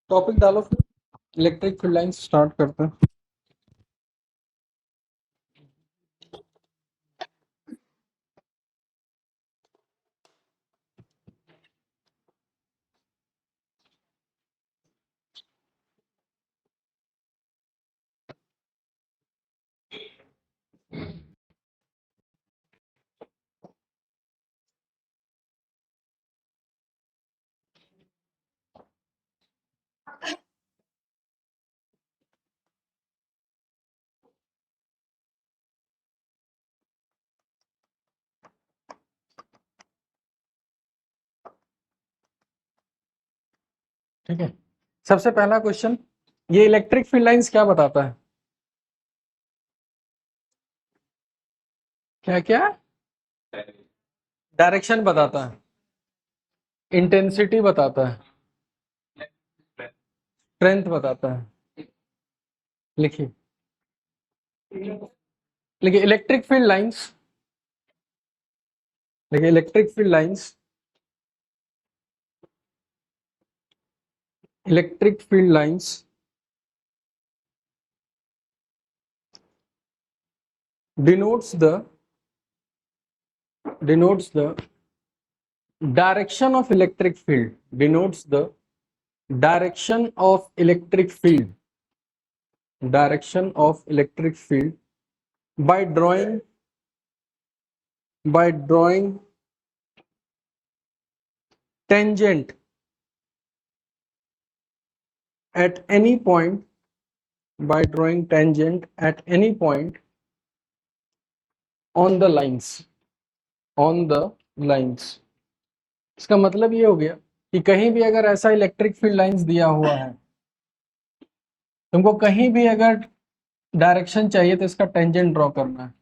Topic डालो फिर, electric field line start करते हैं। ठीक है, सबसे पहला क्वेश्चन, ये इलेक्ट्रिक फील्ड लाइंस क्या बताता है? क्या क्या? डायरेक्शन बताता है, इंटेंसिटी बताता है, स्ट्रेंथ बताता है। लिखिए लिखिए इलेक्ट्रिक फील्ड लाइंस, लिखिए electric field lines, electric field lines denotes the direction of electric field, denotes the direction of electric field, direction of electric field by drawing tangent at any point, by drawing tangent at any point on the lines, on the lines। इसका मतलब ये हो गया कि कहीं भी अगर ऐसा इलेक्ट्रिक फील्ड लाइंस दिया हुआ है, तुमको कहीं भी अगर डायरेक्शन चाहिए तो इसका टेंजेंट ड्रॉ करना है।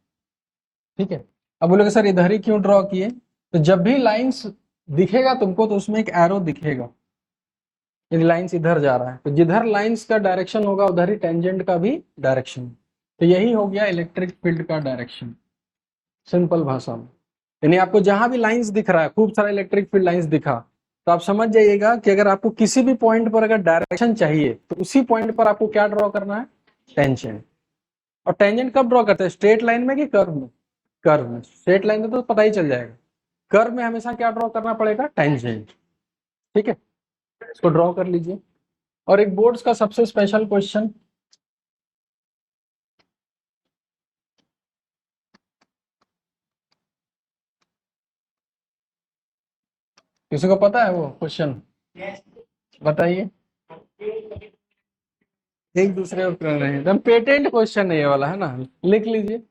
ठीक है, अब बोलोगे सर इधर ही क्यों ड्रॉ किए? तो जब भी लाइंस दिखेगा तुमको तो उसमें एक एरो दिखेगा, यदि लाइंस इधर जा रहा है तो जिधर लाइंस का डायरेक्शन होगा उधर ही टेंजेंट का भी डायरेक्शन। तो यही हो गया इलेक्ट्रिक फील्ड का डायरेक्शन, सिंपल भाषा में। यानी आपको जहां भी लाइंस दिख रहा है, खूब सारा इलेक्ट्रिक फील्ड लाइंस दिखा, तो आप समझ जाइएगा कि अगर आपको किसी भी पॉइंट पर अगर डायरेक्शन चाहिए तो उसी पॉइंट पर आपको क्या ड्रॉ करना है? टेंजेंट। और टेंजेंट कब ड्रॉ करते हैं? स्ट्रेट लाइन में कि कर्व में? कर्व में। स्ट्रेट लाइन में तो पता ही चल जाएगा, कर्व में हमेशा क्या ड्रॉ करना पड़ेगा? टेंजेंट। ठीक है, इसको ड्रॉ कर लीजिए। और एक बोर्ड्स का सबसे स्पेशल क्वेश्चन, किसी को पता है वो क्वेश्चन? बताइए। एक दूसरे को कर रहे हैं, एकदम पेटेंट क्वेश्चन है ये वाला, है ना? लिख लीजिए,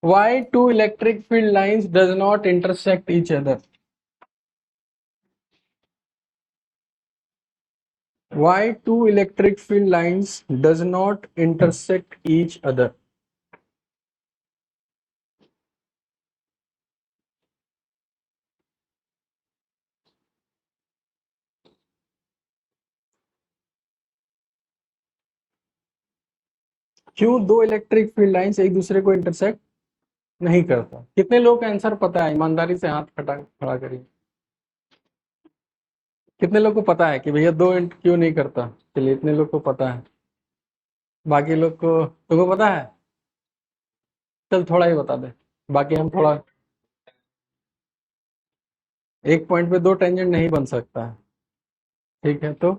why two electric field lines does not intersect each other? Why two electric field lines does not intersect each other? क्यों दो इलेक्ट्रिक फील्ड लाइंस एक दूसरे को इंटरसेक्ट नहीं करता? कितने लोग का आंसर पता है? ईमानदारी से हाथ खड़ा करिए। कितने लोग को पता है कि भैया दो क्यों नहीं करता? चलिए, इतने लोग को पता है, बाकी लोग को तुमको पता है? चल थोड़ा ही बता दे, बाकी हम थोड़ा। एक पॉइंट पे दो टेंजेंट नहीं बन सकता है। ठीक है, तो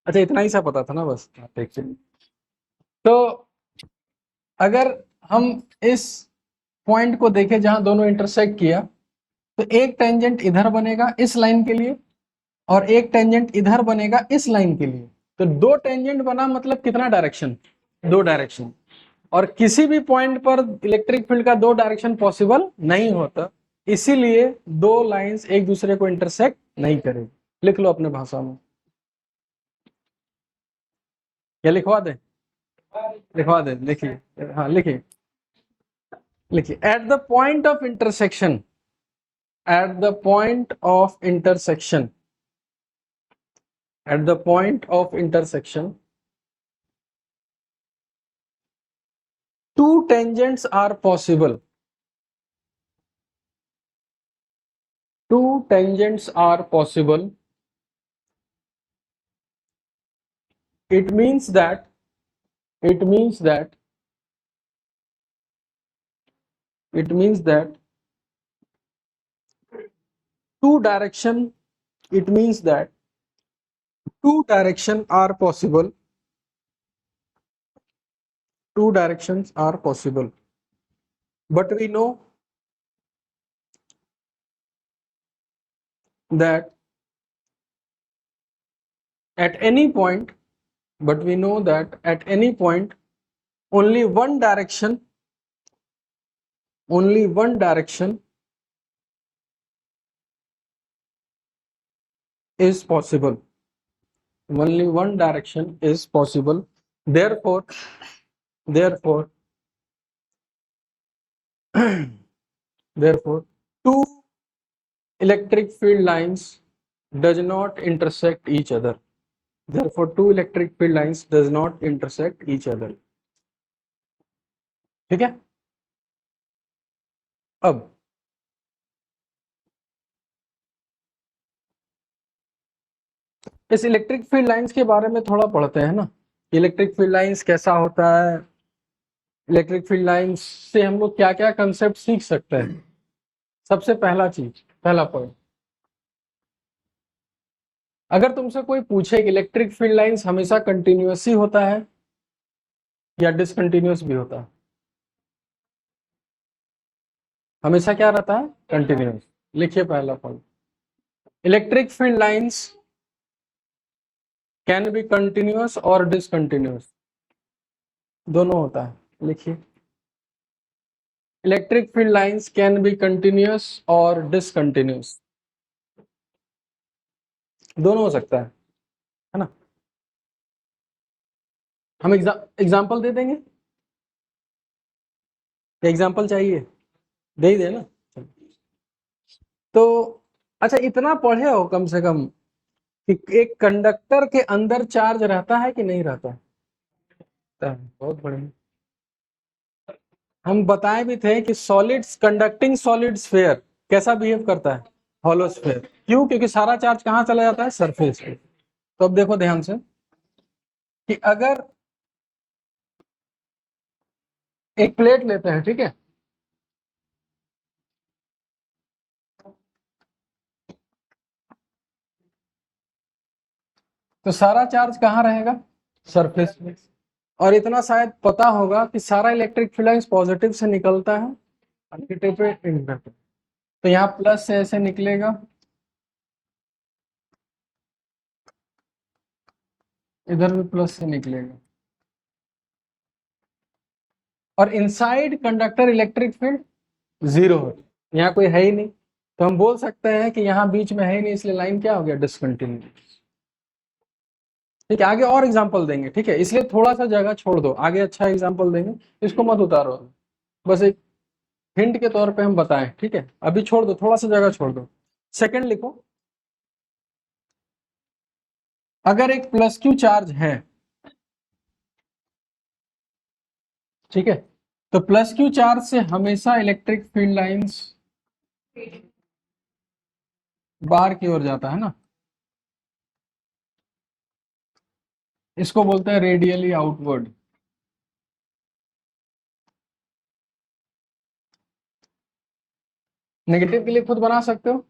अच्छा इतना ही सा पता था ना बस? ठीक है, तो अगर हम इस पॉइंट को देखें जहां दोनों इंटरसेक्ट किया, तो एक टेंजेंट इधर बनेगा इस लाइन के लिए, और एक टेंजेंट इधर बनेगा इस लाइन के लिए। तो दो टेंजेंट बना, मतलब कितना डायरेक्शन? दो डायरेक्शन। और किसी भी पॉइंट पर इलेक्ट्रिक फील्ड का दो डायरेक्शन पॉसिबल नहीं होता, इसीलिए दो लाइंस एक दूसरे को इंटरसेक्ट नहीं करेगी। लिख लो अपने भाषा में, या लिखवा दे? लिखवा दे, लिखिए। हाँ लिखिए, लिखिए at the point of intersection, at the point of intersection, at the point of intersection, two tangents are possible, two tangents are possible it means that it means that two direction it means that two directions are possible. Two directions are possible, but we know that at any point only one direction is possible. Only one direction is possible. Therefore therefore two electric field lines does not intersect each other. Therefore two electric field lines does not intersect each other. ठीक है? अब इस electric field lines के बारे में थोड़ा पढ़ते हैं ना. इलेक्ट्रिक फील्ड लाइंस कैसा होता है, इलेक्ट्रिक फील्ड लाइंस से हम लोग क्या क्या कंसेप्ट सीख सकते हैं. सबसे पहला पॉइंट, अगर तुमसे कोई पूछे कि इलेक्ट्रिक फील्ड लाइंस हमेशा कंटिन्यूअस ही होता है या डिसकंटिन्यूअस भी होता है. हमेशा क्या रहता है, कंटिन्यूअस. लिखिए पहला point, electric field lines can be continuous और डिसकंटिन्यूअस, दोनों होता है. लिखिए, electric field lines can be continuous और डिसकंटिन्यूअस, दोनों हो सकता है ना. हम एग्जाम्पल दे देंगे, एग्जाम्पल चाहिए, दे ही दे ना. तो अच्छा, इतना पढ़े हो कम से कम कि एक कंडक्टर के अंदर चार्ज रहता है कि नहीं रहता है. बहुत बढ़िया. हम बताए भी थे कि सॉलिड्स, कंडक्टिंग सॉलिड स्फीयर कैसा बिहेव करता है, हॉलो स्फीयर. क्यों? क्योंकि सारा चार्ज कहाँ चला जाता है, सरफेस पे. तो अब देखो ध्यान से कि अगर एक प्लेट लेते हैं, ठीक है, तो सारा चार्ज कहाँ रहेगा, सरफेस पे. और इतना शायद पता होगा कि सारा इलेक्ट्रिक फील्ड लाइंस पॉजिटिव से निकलता है, नेगेटिव पे इंडक्टिव. तो यहाँ प्लस से ऐसे निकलेगा, इधर भी प्लस से निकलेगा, और inside conductor electric field zero है. यहाँ कोई है ही नहीं, तो हम बोल सकते हैं कि यहाँ बीच में है ही नहीं, इसलिए लाइन क्या हो गया, डिसकंटिन्यूअस. ठीक है, आगे और एग्जांपल देंगे. ठीक है, इसलिए थोड़ा सा जगह छोड़ दो, आगे अच्छा एग्जांपल देंगे, इसको मत उतारो, बस एक हिंट के तौर पे हम बताएं. ठीक है, अभी छोड़ दो, थोड़ा सा जगह छोड़ दो. सेकंड लिखो, अगर एक प्लस क्यू चार्ज है, ठीक है, तो प्लस क्यू चार्ज से हमेशा इलेक्ट्रिक फील्ड लाइंस बाहर की ओर जाता है ना, इसको बोलते हैं रेडियली आउटवर्ड. नेगेटिव के लिए खुद बना सकते हो,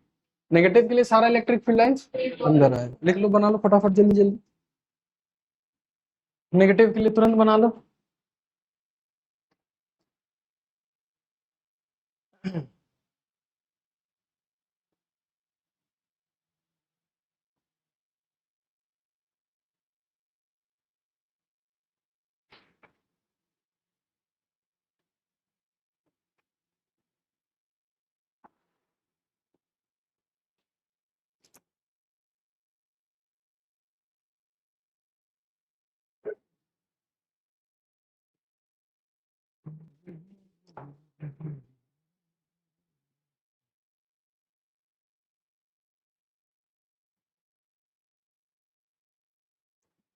नेगेटिव के लिए सारा इलेक्ट्रिक फील्ड लाइंस अंदर आए. लिख लो, बना लो फटाफट, जल्दी जल्दी. नेगेटिव के लिए तुरंत बना लो.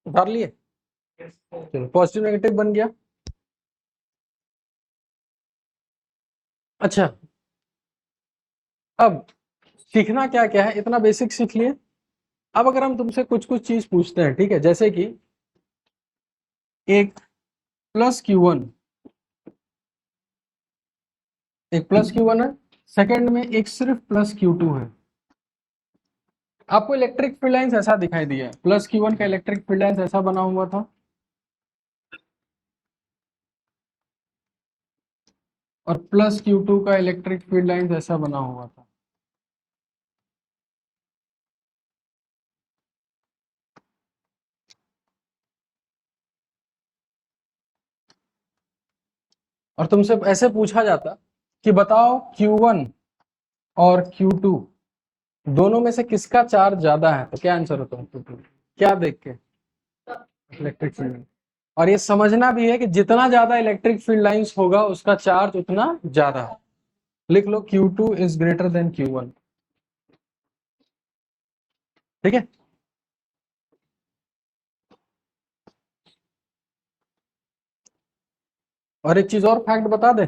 उतार लिए, चलो पॉजिटिव नेगेटिव बन गया. अच्छा, अब सीखना क्या क्या है, इतना बेसिक सीख लिए. अब अगर हम तुमसे कुछ कुछ चीज पूछते हैं, ठीक है, जैसे कि एक प्लस Q1, एक प्लस Q1 है, सेकंड में एक सिर्फ प्लस Q2 है। आपको इलेक्ट्रिक फील्ड लाइंस ऐसा दिखाई दिया है, प्लस Q1 का इलेक्ट्रिक फील्ड लाइंस ऐसा बना हुआ था, और प्लस Q2 का इलेक्ट्रिक फील्ड लाइंस ऐसा बना हुआ था। और तुमसे ऐसे पूछा जाता कि बताओ Q1 और Q2 दोनों में से किसका चार्ज ज्यादा है, तो क्या आंसर होता है? क्या देख के? Electric field. और ये समझना भी है कि जितना ज्यादा इलेक्ट्रिक फील्ड लाइंस होगा उसका चार्ज उतना ज्यादा है। लिख लो Q2 is greater then Q1। ठीक है। और एक चीज और फैक्ट बता दे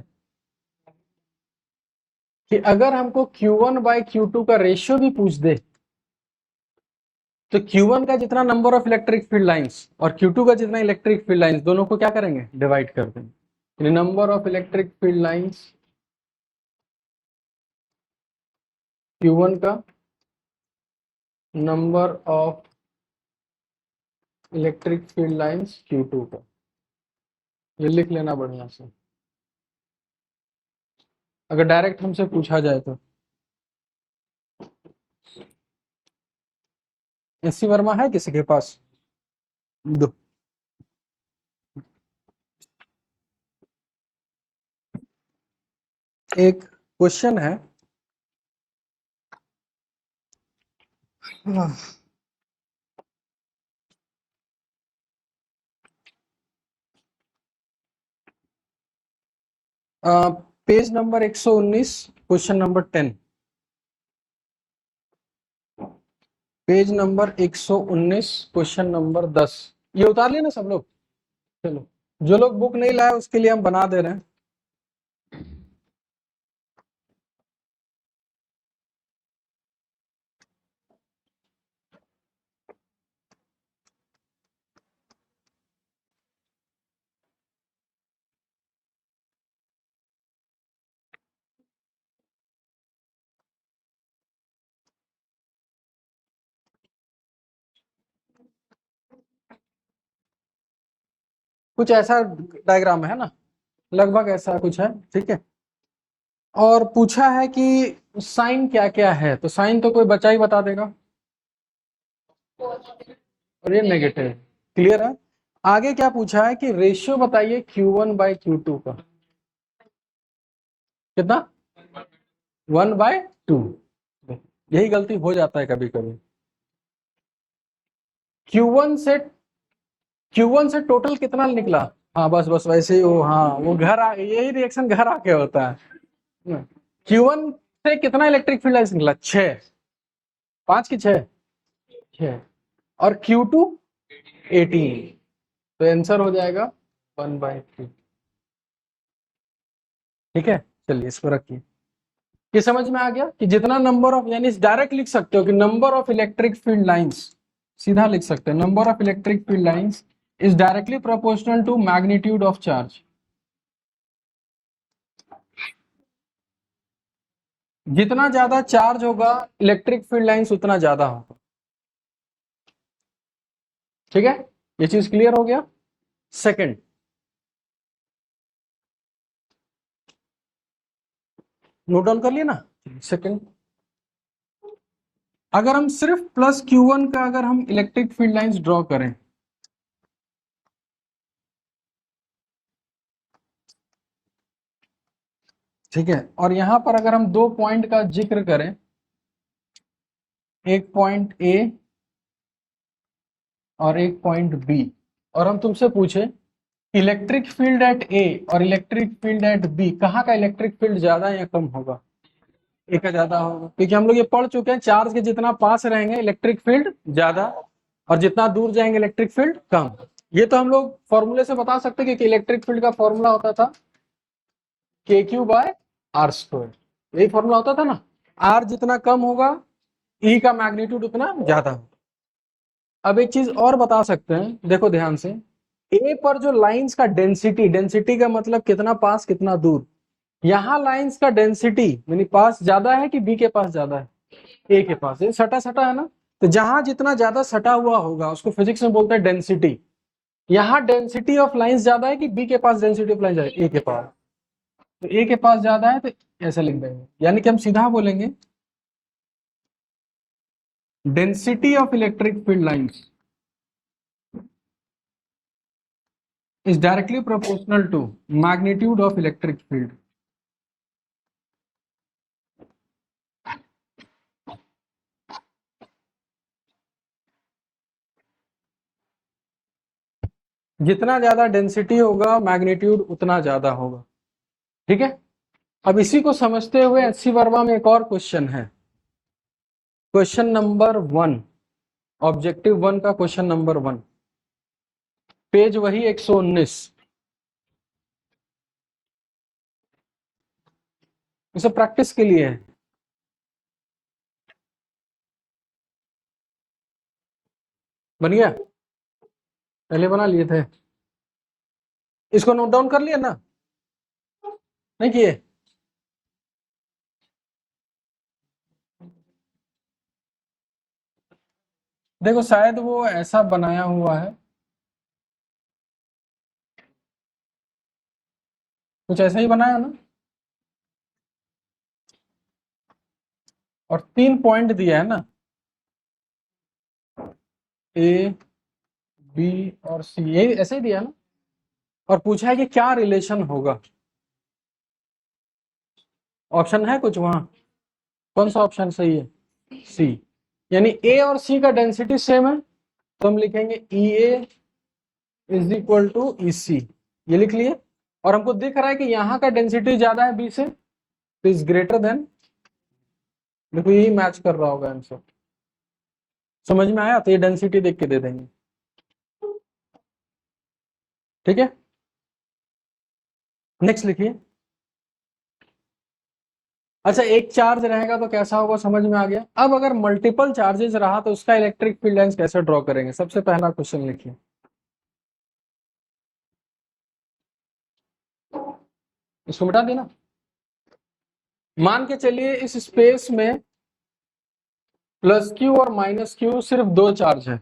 कि अगर हमको Q1 बाई Q2 का रेशियो भी पूछ दे तो Q1 का जितना number of electric field lines और Q2 का जितना इलेक्ट्रिक फील्ड लाइंस, दोनों को क्या करेंगे? डिवाइड कर देंगे। Number of electric field lines Q1 का number of electric field lines Q2 का, ये लिख लेना बढ़िया से, अगर डायरेक्ट हमसे पूछा जाए तो। एससी वर्मा है किसी के पास? दो। एक क्वेश्चन है, page number 119, question number 10। Page number 119, question number 10। ये उतार लिया ना सब लोग? चलो, जो लोग बुक नहीं लाए उसके लिए हम बना दे रहे हैं। कुछ ऐसा डायग्राम है ना, लगभग ऐसा कुछ है। ठीक है। और पूछा है कि साइन क्या क्या है, तो साइन तो कोई बच्चा ही बता देगा, और ये नेगेटिव। क्लियर है? आगे क्या पूछा है कि रेशियो बताइए Q1 बाई Q2 का। कितना? 1/2। यही गलती हो जाता है कभी कभी। Q1 से टोटल कितना निकला? हाँ बस बस वैसे ही वो, हाँ वो घर आ, यही रिएक्शन घर आके होता है। Q1 से कितना इलेक्ट्रिक फील्ड लाइंस निकला? 6। 5 की 6? 6। और Q2 18, तो आंसर हो जाएगा 1/3। ठीक है, चलिए इसको रखिए। ये समझ में आ गया कि जितना नंबर ऑफ, यानी डायरेक्ट लिख सकते हो कि number of electric field lines, सीधा लिख सकते हैं number of electric field lines is directly proportional to magnitude of charge. जितना ज्यादा चार्ज होगा इलेक्ट्रिक फील्ड लाइंस उतना ज्यादा होगा। ठीक है, ये चीज क्लियर हो गया। सेकंड, नोट डाउन कर लिया ना? सेकंड, अगर हम सिर्फ प्लस Q1 का अगर हम इलेक्ट्रिक फील्ड लाइंस ड्रॉ करें, ठीक है, और यहां पर अगर हम 2 पॉइंट का जिक्र करें, एक पॉइंट ए और एक पॉइंट बी, और हम तुमसे पूछे इलेक्ट्रिक फील्ड एट ए और इलेक्ट्रिक फील्ड एट बी, कहाँ का इलेक्ट्रिक फील्ड ज्यादा या कम होगा? ए का ज्यादा होगा, क्योंकि हम लोग ये पढ़ चुके हैं चार्ज के जितना पास रहेंगे इलेक्ट्रिक फील्ड ज्यादा, और जितना दूर जाएंगे इलेक्ट्रिक फील्ड कम। ये तो हम लोग फॉर्मूले से बता सकते हैं कि इलेक्ट्रिक फील्ड का फॉर्मूला होता था KQ/R²। यही फॉर्मूला होता था ना। आर जितना कम होगा ई का मैग्नीट्यूड उतना ज्यादा होगा। अब एक चीज और बता सकते हैं, देखो ध्यान से, ए पर जो लाइंस का डेंसिटी, डेंसिटी का मतलब कितना पास कितना दूर, यहाँ लाइंस का डेंसिटी यानी पास ज्यादा है कि बी के पास ज्यादा है, ए के पास, ये सटा सटा है ना, तो जहां जितना ज्यादा सटा हुआ होगा उसको फिजिक्स में बोलते हैं डेंसिटी। यहाँ डेंसिटी ऑफ लाइंस ज्यादा है कि बी के पास डेंसिटी ऑफ लाइंस ज्यादा है, ए के पास, तो ए के पास ज्यादा है तो ऐसा लिख देंगे, यानी कि हम सीधा बोलेंगे density of electric field lines is directly proportional to magnitude of electric field. जितना ज्यादा डेंसिटी होगा मैग्नीट्यूड उतना ज्यादा होगा, ठीक है। अब इसी को समझते हुए एचसी वर्मा में एक और क्वेश्चन है, क्वेश्चन नंबर 1, ऑब्जेक्टिव 1 का क्वेश्चन नंबर 1, पेज वही 119। इसे प्रैक्टिस के लिए है, बन गया, पहले बना लिए थे, इसको नोट डाउन कर लिया ना, नहीं किए? देखो शायद वो ऐसा बनाया हुआ है, कुछ ऐसा ही बनाया ना, और 3 पॉइंट दिया है ना, ए बी और सी, ये ऐसे ही दिया ना, और पूछा है कि क्या रिलेशन होगा। ऑप्शन है कुछ वहां, कौन सा ऑप्शन सही है? सी, यानी ए और सी का डेंसिटी सेम है, तो हम लिखेंगे ई ए इज इक्वल टू ई सी, ये लिख लिए। और हमको दिख रहा है कि यहाँ का डेंसिटी ज्यादा है बी से, तो इज ग्रेटर देन, देखो यही मैच कर रहा होगा आंसर, समझ में आया? तो ये डेंसिटी देख के दे देंगे, ठीक है। नेक्स्ट लिखिए। अच्छा, एक चार्ज रहेगा तो कैसा होगा समझ में आ गया। अब अगर मल्टीपल चार्जेस रहा तो उसका इलेक्ट्रिक फील्ड लाइंस कैसे ड्रॉ करेंगे, सबसे पहला क्वेश्चन लिखिए। इसको मिटा देना, मान के चलिए इस स्पेस में प्लस क्यू और माइनस क्यू सिर्फ 2 चार्ज है,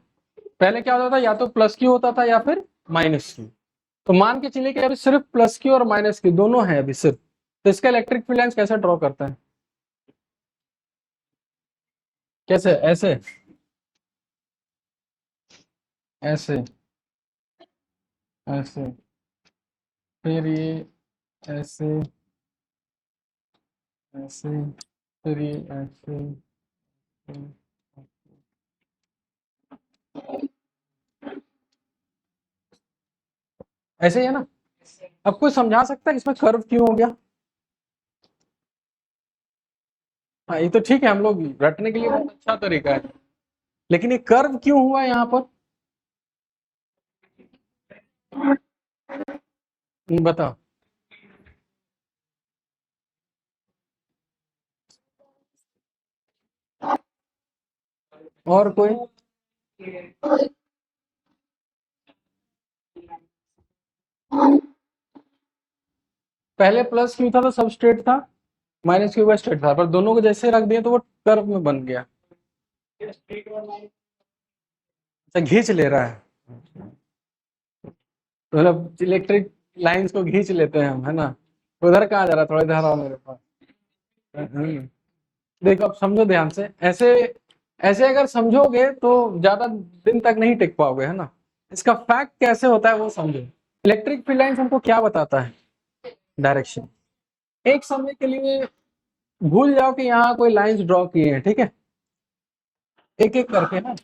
पहले क्या होता था, या तो प्लस क्यू होता था या फिर माइनस क्यू, तो मान के चलिए कि अभी सिर्फ प्लस क्यू और माइनस क्यू दोनों है अभी सिर्फ, तो इसका इलेक्ट्रिक फील्ड लाइंस कैसे ड्रॉ करता है? कैसे? ऐसे, ऐसे, ऐसे, फिर ये ऐसे, ऐसे, फिर ये ऐसे, ऐसे ही है ना। अब कोई समझा सकता है इसमें कर्व क्यों हो गया? हाँ ये तो ठीक है, हम लोग रटने के लिए बहुत अच्छा तरीका है, लेकिन ये कर्व क्यों हुआ यहाँ पर, बताओ। और कोई? पहले प्लस क्यू था तो सब स्ट्रेट था, माइनस क्यू का स्ट्रेट था, पर दोनों को जैसे रख दिया तो वो कर्व में बन गया। अच्छा, घींच ले रहा है, मतलब इलेक्ट्रिक लाइंस को घींच लेते हैं हम, है ना। उधर कहाँ जा रहा है, थोड़ा इधर आओ मेरे पास। देखो अब समझो ध्यान से, ऐसे ऐसे अगर समझोगे तो ज्यादा दिन तक नहीं टिक पाओगे, है ना। इसका फैक्ट कैसे होता है वो समझो। इलेक्ट्रिक फील्ड लाइंस हमको क्या बताता है? डायरेक्शन। एक समय के लिए भूल जाओ कि यहाँ कोई लाइंस ड्रॉ किए हैं, ठीक है, एक एक करके ना।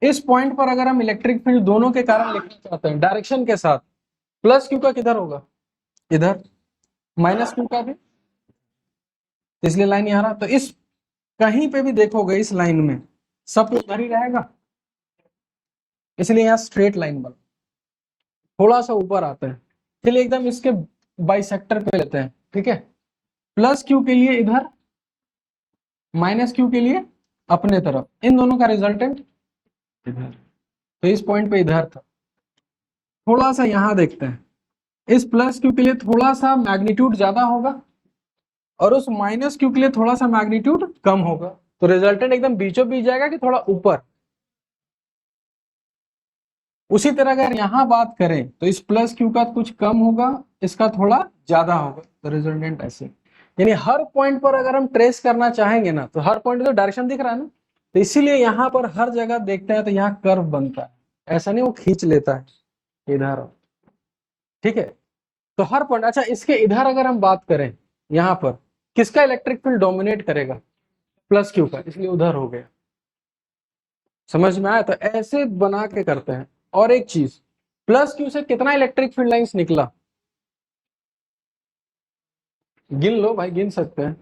इस पॉइंट पर अगर हम इलेक्ट्रिक फील्ड दोनों के कारण लिखना चाहते हैं डायरेक्शन के साथ, प्लस क्यू का किधर होगा? इधर, माइनस क्यू का भी, इसलिए लाइन यहाँ रहा, तो इस कहीं पे भी देखोगे इस लाइन में सब कुछ उधर ही रहेगा, इसलिए यहाँ स्ट्रेट लाइन बना, थोड़ा सा ऊपर आता है। चलिए एकदम इसके बाइसेक्टर पे लेते हैं, ठीक है। प्लस क्यू के लिए इधर, माइनस क्यू के लिए अपने तरफ, इन दोनों का रिजल्टेंट इधर, तो इस पॉइंट पे इधर था, थोड़ा सा यहाँ देखते हैं, इस प्लस क्यू के लिए थोड़ा सा मैग्नीट्यूड ज्यादा होगा और उस माइनस क्यू के लिए थोड़ा सा मैग्नीट्यूड कम होगा, तो रिजल्टेंट एकदम बीचों बीच जाएगा कि थोड़ा ऊपर। उसी तरह अगर यहाँ बात करें तो इस प्लस क्यू का कुछ कम होगा, इसका थोड़ा ज्यादा होगा, तो रिजल्टेंट ऐसे। यानी हर पॉइंट पर अगर हम ट्रेस करना चाहेंगे ना, तो हर पॉइंट तो डायरेक्शन दिख रहा है ना, तो इसीलिए यहाँ पर हर जगह देखते हैं तो यहाँ कर्व बनता है, ऐसा नहीं वो खींच लेता है इधर। ठीक है, तो हर पॉइंट। अच्छा, इसके इधर अगर हम बात करें, यहाँ पर किसका इलेक्ट्रिक फील्ड डोमिनेट करेगा? प्लस क्यू का, इसलिए उधर हो गया। समझ में आया? तो ऐसे बना के करते हैं। और एक चीज, प्लस क्यू से कितना इलेक्ट्रिक फील्ड लाइंस निकला? गिन लो भाई, गिन सकते हैं।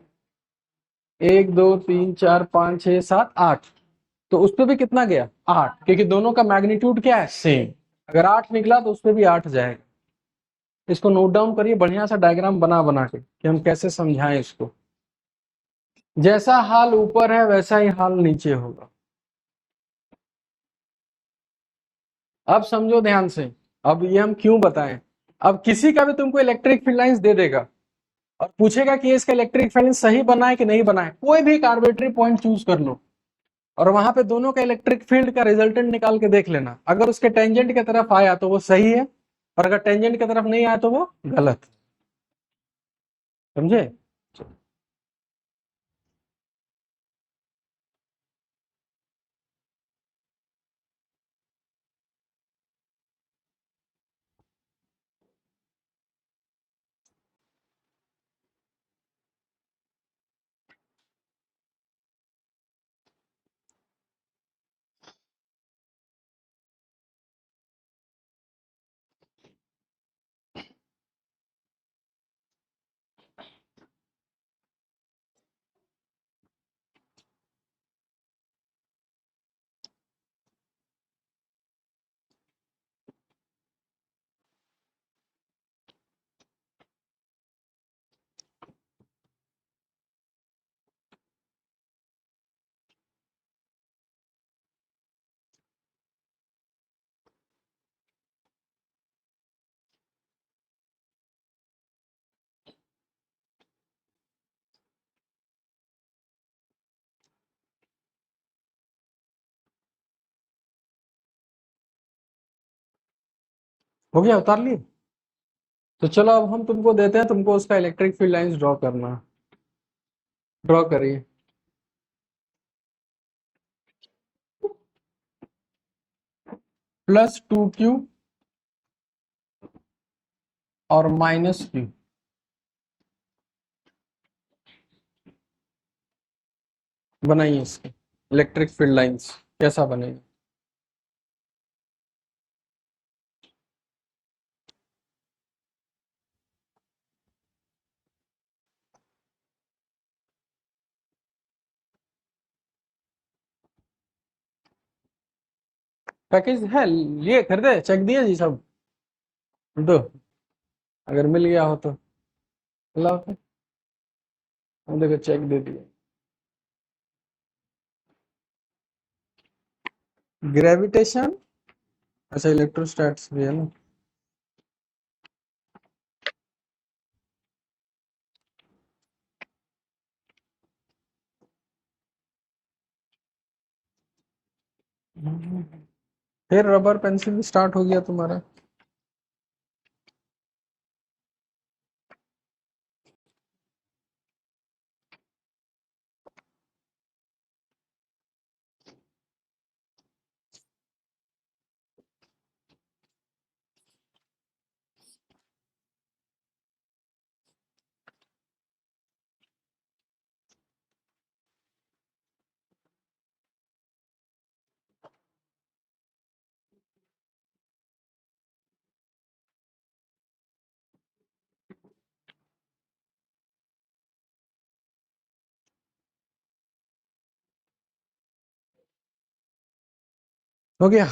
1 2 3 4 5 6 7 8। तो उस पर भी कितना गया? 8, क्योंकि दोनों का मैग्नीट्यूड क्या है? सेम। अगर 8 निकला तो उस पर भी 8 जाएगा। इसको नोट डाउन करिए बढ़िया सा डायग्राम बना बना के कि हम कैसे समझाएं इसको। जैसा हाल ऊपर है वैसा ही हाल नीचे होगा। अब समझो ध्यान से। अब ये हम क्यों बताएं? अब किसी का भी तुमको इलेक्ट्रिक फील्ड लाइंस दे देगा और पूछेगा कि इसका इलेक्ट्रिक फील्ड सही बना है कि नहीं बना है, कोई भी एक आर्बिट्री पॉइंट चूज कर लो और वहां पे दोनों का इलेक्ट्रिक फील्ड का रिजल्टेंट निकाल के देख लेना। अगर उसके टेंजेंट की तरफ आया तो वो सही है, और अगर टेंजेंट की तरफ नहीं आया तो वो गलत। समझे? हो गया? उतार लिए? तो चलो अब हम तुमको देते हैं, तुमको उसका इलेक्ट्रिक फील्ड लाइंस ड्रॉ करना। ड्रॉ करिए। +2q और -q, बनाइए इसके इलेक्ट्रिक फील्ड लाइंस। कैसा बनेगा? पैकेज है, लिए खरीदे, चेक दिए जी सब? दो, अगर मिल गया हो तो लाओ फिर। हम देखो चेक दे दिए। ग्रेविटेशन, अच्छा इलेक्ट्रोस्टैट्स भी है ना। फिर रबर पेंसिल स्टार्ट हो गया तुम्हारा। हो गया।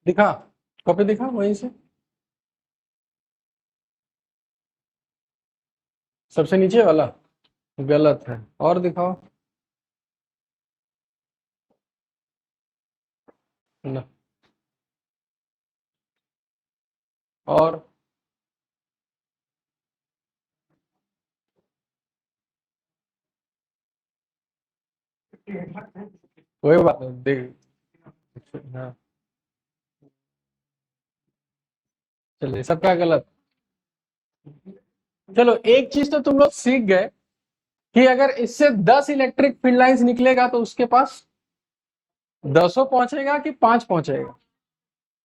दिखा, कॉपी दिखा वहीं से, सबसे नीचे वाला गलत है, और दिखाओ ना, और कोई बात नहीं, देख। हाँ, चलिए सबका गलत। चलो एक चीज तो तुम लोग सीख गए कि अगर इससे 10 इलेक्ट्रिक फील्ड लाइंस निकलेगा तो उसके पास 10 पहुंचेगा कि 5 पहुंचेगा।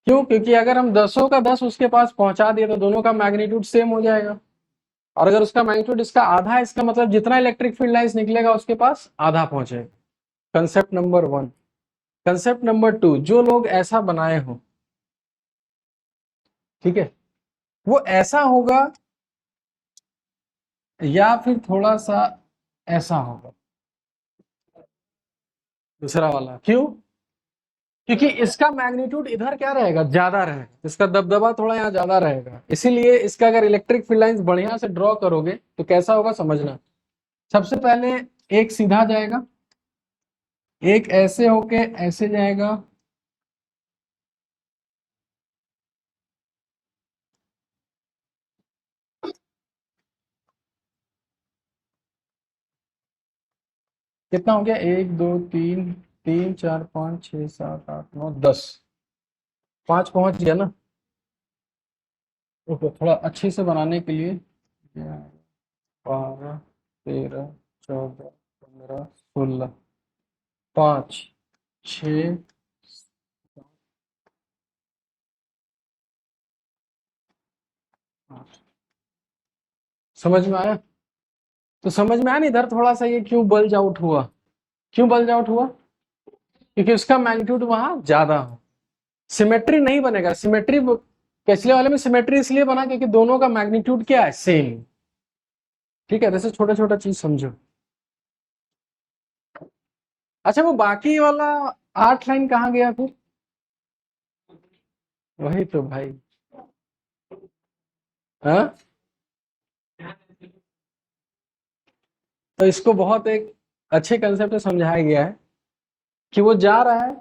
क्यों? क्योंकि अगर हम 10 का 10 उसके पास पहुंचा दिए तो दोनों का मैग्नीट्यूड सेम हो जाएगा, और अगर उसका मैग्नीट्यूड इसका आधा है, इसका मतलब जितना इलेक्ट्रिक फील्ड लाइंस निकलेगा उसके पास आधा पहुंचेगा। Concept number 1। कंसेप्ट नंबर 2, जो लोग ऐसा बनाए हो, ठीक है, वो ऐसा होगा या फिर थोड़ा सा ऐसा होगा, दूसरा वाला। क्यों? क्योंकि इसका मैग्नीट्यूड इधर क्या रहेगा, ज्यादा रहेगा, इसका दबदबा थोड़ा यहाँ ज्यादा रहेगा, इसीलिए इसका अगर इलेक्ट्रिक फील्ड लाइंस बढ़िया से ड्रॉ करोगे तो कैसा होगा समझना। सबसे पहले एक सीधा जाएगा, एक ऐसे होके ऐसे जाएगा, कितना हो गया, 1 2 3, 3 4 5 6 7 8 9 10, 5 पहुंच गया ना। रुको, थोड़ा अच्छे से बनाने के लिए, 12 13 14 15 16, 5 6 8। समझ में आया? तो समझ में आया ना, इधर थोड़ा सा ये क्यों बल्ज आउट हुआ, क्यों बल्ज आउट हुआ? क्योंकि उसका मैग्नीट्यूड वहां ज्यादा हो, सिमेट्री नहीं बनेगा। सिमेट्री पिछले वाले में सिमेट्री इसलिए बना क्योंकि दोनों का मैग्नीट्यूड क्या है, सेम। ठीक है, जैसे छोटा छोटा चीज समझो। अच्छा, वो बाकी वाला 8 लाइन कहाँ गया फिर? वही तो भाई। हाँ, तो इसको बहुत एक अच्छे कंसेप्ट से समझाया गया है कि वो जा रहा है,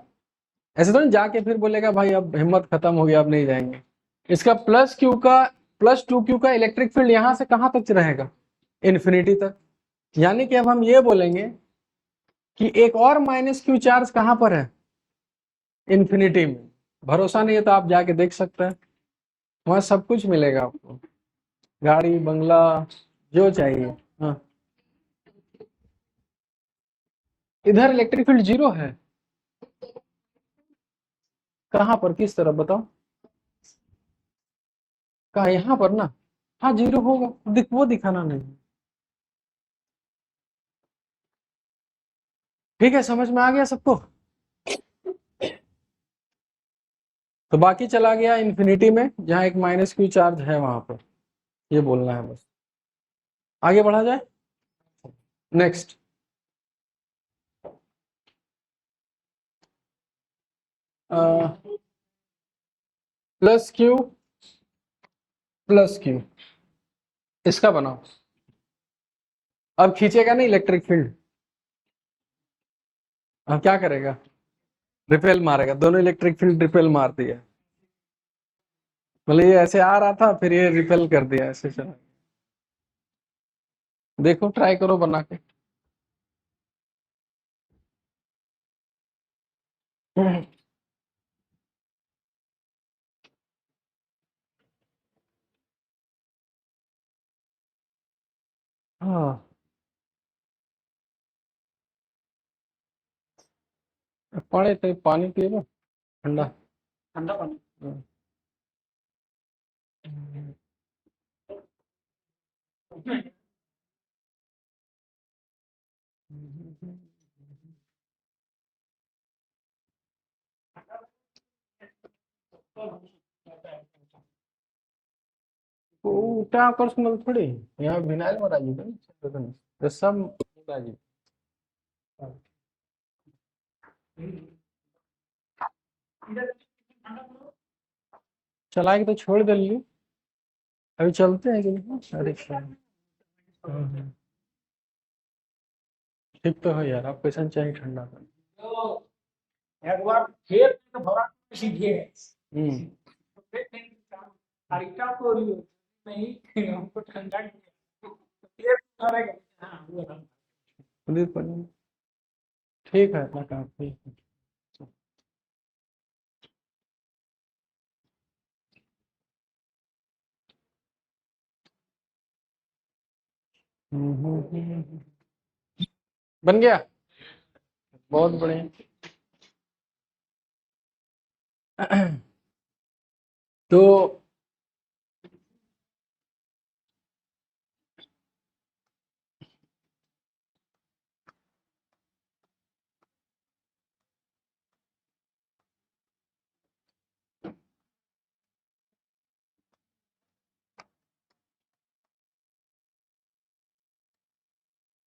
ऐसे तो नहीं जाके फिर बोलेगा भाई अब हिम्मत खत्म हो गया अब नहीं जाएंगे। इसका +2 क्यू का इलेक्ट्रिक फील्ड यहां से कहां तक रहेगा, इन्फिनिटी तक। यानी कि अब हम ये बोलेंगे कि एक और -q चार्ज कहां पर है, इन्फिनिटी में। भरोसा नहीं है तो आप जाके देख सकते हैं, वहां सब कुछ मिलेगा आपको, गाड़ी बंगला जो चाहिए। हाँ, इधर इलेक्ट्रिक फील्ड 0 है, कहां पर, किस तरफ बताओ? कहा, यहाँ पर ना। हाँ 0 होगा, वो दिखाना नहीं। ठीक है, समझ में आ गया सबको? तो बाकी चला गया इन्फिनिटी में, जहां एक -q चार्ज है वहां पर, ये बोलना है बस। आगे बढ़ा जाए। नेक्स्ट, +q +q, इसका बनाओ। अब खींचेगा नहीं इलेक्ट्रिक फील्ड, अब क्या करेगा, रिपेल मारेगा, दोनों इलेक्ट्रिक फील्ड रिपेल मार दिया। मतलब ये ऐसे आ रहा था फिर ये रिपेल कर दिया, ऐसे चला। देखो ट्राई करो बना के। हाँ, पड़े थे, पानी पिए ना, ठंडा ठंडा पानी। उल्टा पर्सनल थोड़ी, यहाँ विनाइल में राजी था, तो सब राजी। चलाएंगे तो छोड़ दे ली, अभी चलते हैं कि नहीं? अरे क्या। हम्म। ठीक तो है यार, आप कैसा चाहिए ठंडा का। एक बार खेत में भरा सीधे हम्म। हल्का तो नहीं हमको ठंडा खेत करेगा। हाँ वो ना। पुलिस पड़ी। ठीक है, अपना काम ठीक है। बन गया, बहुत बढ़िया। तो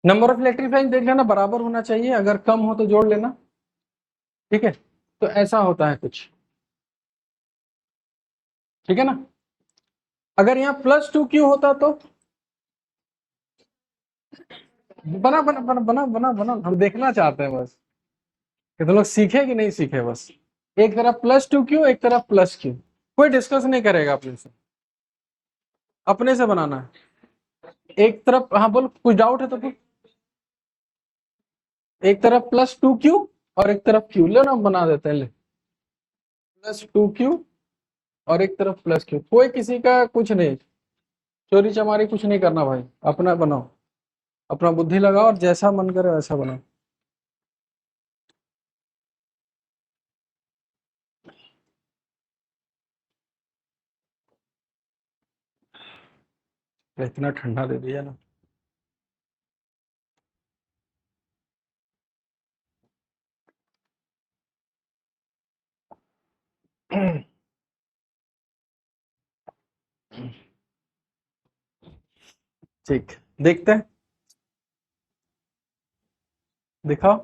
नंबर ऑफ इलेक्ट्रिक लाइन देख लेना, बराबर होना चाहिए, अगर कम हो तो जोड़ लेना। ठीक है, तो ऐसा होता है कुछ, ठीक है ना। अगर यहाँ +2Q होता तो बना बना बना बना बना बना, हम देखना चाहते हैं बस कि तुम लोग सीखे कि नहीं सीखे बस। एक तरफ +2Q, एक तरफ +Q, कोई डिस्कस नहीं करेगा अपने से, अपने से बनाना है। एक तरफ, हाँ बोलो, कुछ डाउट है तो फिर एक तरफ +2Q और एक तरफ Q, लो ना हम बना देते हैं, ले +2Q और एक तरफ +Q, कोई किसी का कुछ नहीं, चोरी चमारी कुछ नहीं करना भाई, अपना बनाओ, अपना बुद्धि लगाओ और जैसा मन करे वैसा बनाओ। इतना ठंडा दे दिया ना। ठीक, देखते हैं, दिखाओ।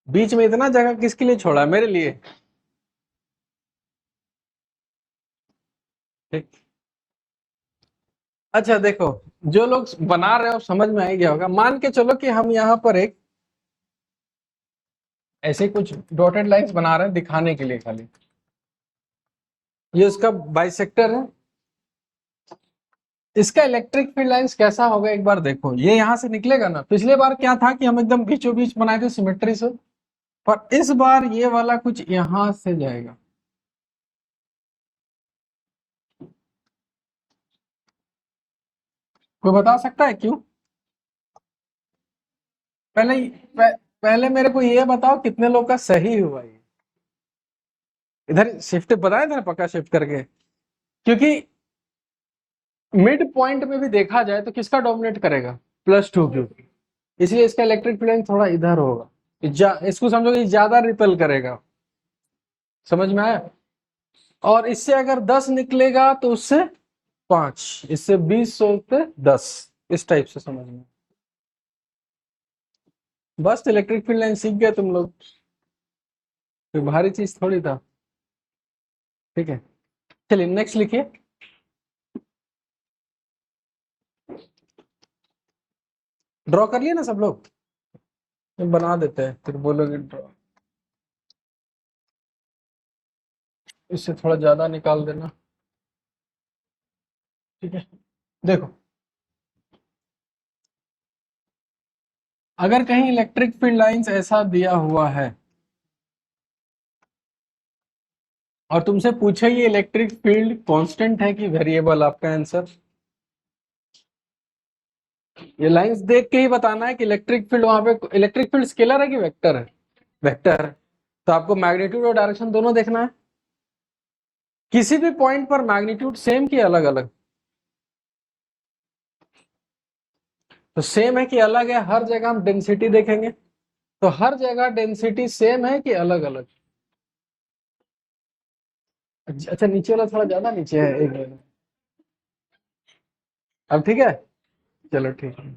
बीच में इतना जगह किसके लिए छोड़ा है? मेरे लिए। ठीक, अच्छा देखो, जो लोग बना रहे हो समझ में आ ही गया होगा। मान के चलो कि हम यहाँ पर एक ऐसे कुछ डॉटेड लाइंस बना रहे हैं दिखाने के लिए खाली, ये उसका बाइसेक्टर है। इसका इलेक्ट्रिक फील्ड लाइंस कैसा होगा एक बार देखो, ये यहां से निकलेगा ना, पिछले बार क्या था कि हम एकदम बीचों बीच बनाए थे सिमेट्री से, पर इस बार ये वाला कुछ यहां से जाएगा। कोई बता सकता है क्यों? पहले पहले मेरे को ये बताओ कितने लोग का सही हुआ ये। इधर शिफ्ट बताया था ना, पक्का शिफ्ट करके, क्योंकि मिड पॉइंट में भी देखा जाए तो किसका डोमिनेट करेगा? +2Q, इसलिए इसका इलेक्ट्रिक फील्ड थोड़ा इधर होगा, इसको समझो कि ज्यादा रिपेल करेगा। समझ में आया? और इससे अगर 10 निकलेगा तो उससे 5, इससे 20, सोचते 10, इस टाइप से समझ में। बस इलेक्ट्रिक फील्ड लाइन सीख गए तुम लोग, कोई भारी चीज थोड़ी था। ठीक है, चलिए नेक्स्ट लिखिए। ड्रॉ कर लिए ना सब लोग? बना देते हैं, फिर बोलोगे ड्रॉ, इससे थोड़ा ज्यादा निकाल देना। ठीक है, देखो, अगर कहीं इलेक्ट्रिक फील्ड लाइंस ऐसा दिया हुआ है और तुमसे पूछे ये इलेक्ट्रिक फील्ड कांस्टेंट है कि वेरिएबल, आपका आंसर ये लाइंस देख के ही बताना है कि इलेक्ट्रिक फील्ड, वहां पे इलेक्ट्रिक फील्ड स्केलर है कि वेक्टर है? वेक्टर है, तो आपको मैग्नीट्यूड और डायरेक्शन दोनों देखना है। किसी भी पॉइंट पर मैग्नीट्यूड सेम कि अलग अलग? तो सेम है कि अलग है, हर जगह हम डेंसिटी देखेंगे, तो हर जगह डेंसिटी सेम है कि अलग अलग? अच्छा, नीचे वाला थोड़ा ज्यादा नीचे है, एक मिनट, अब ठीक है, चलो ठीक है।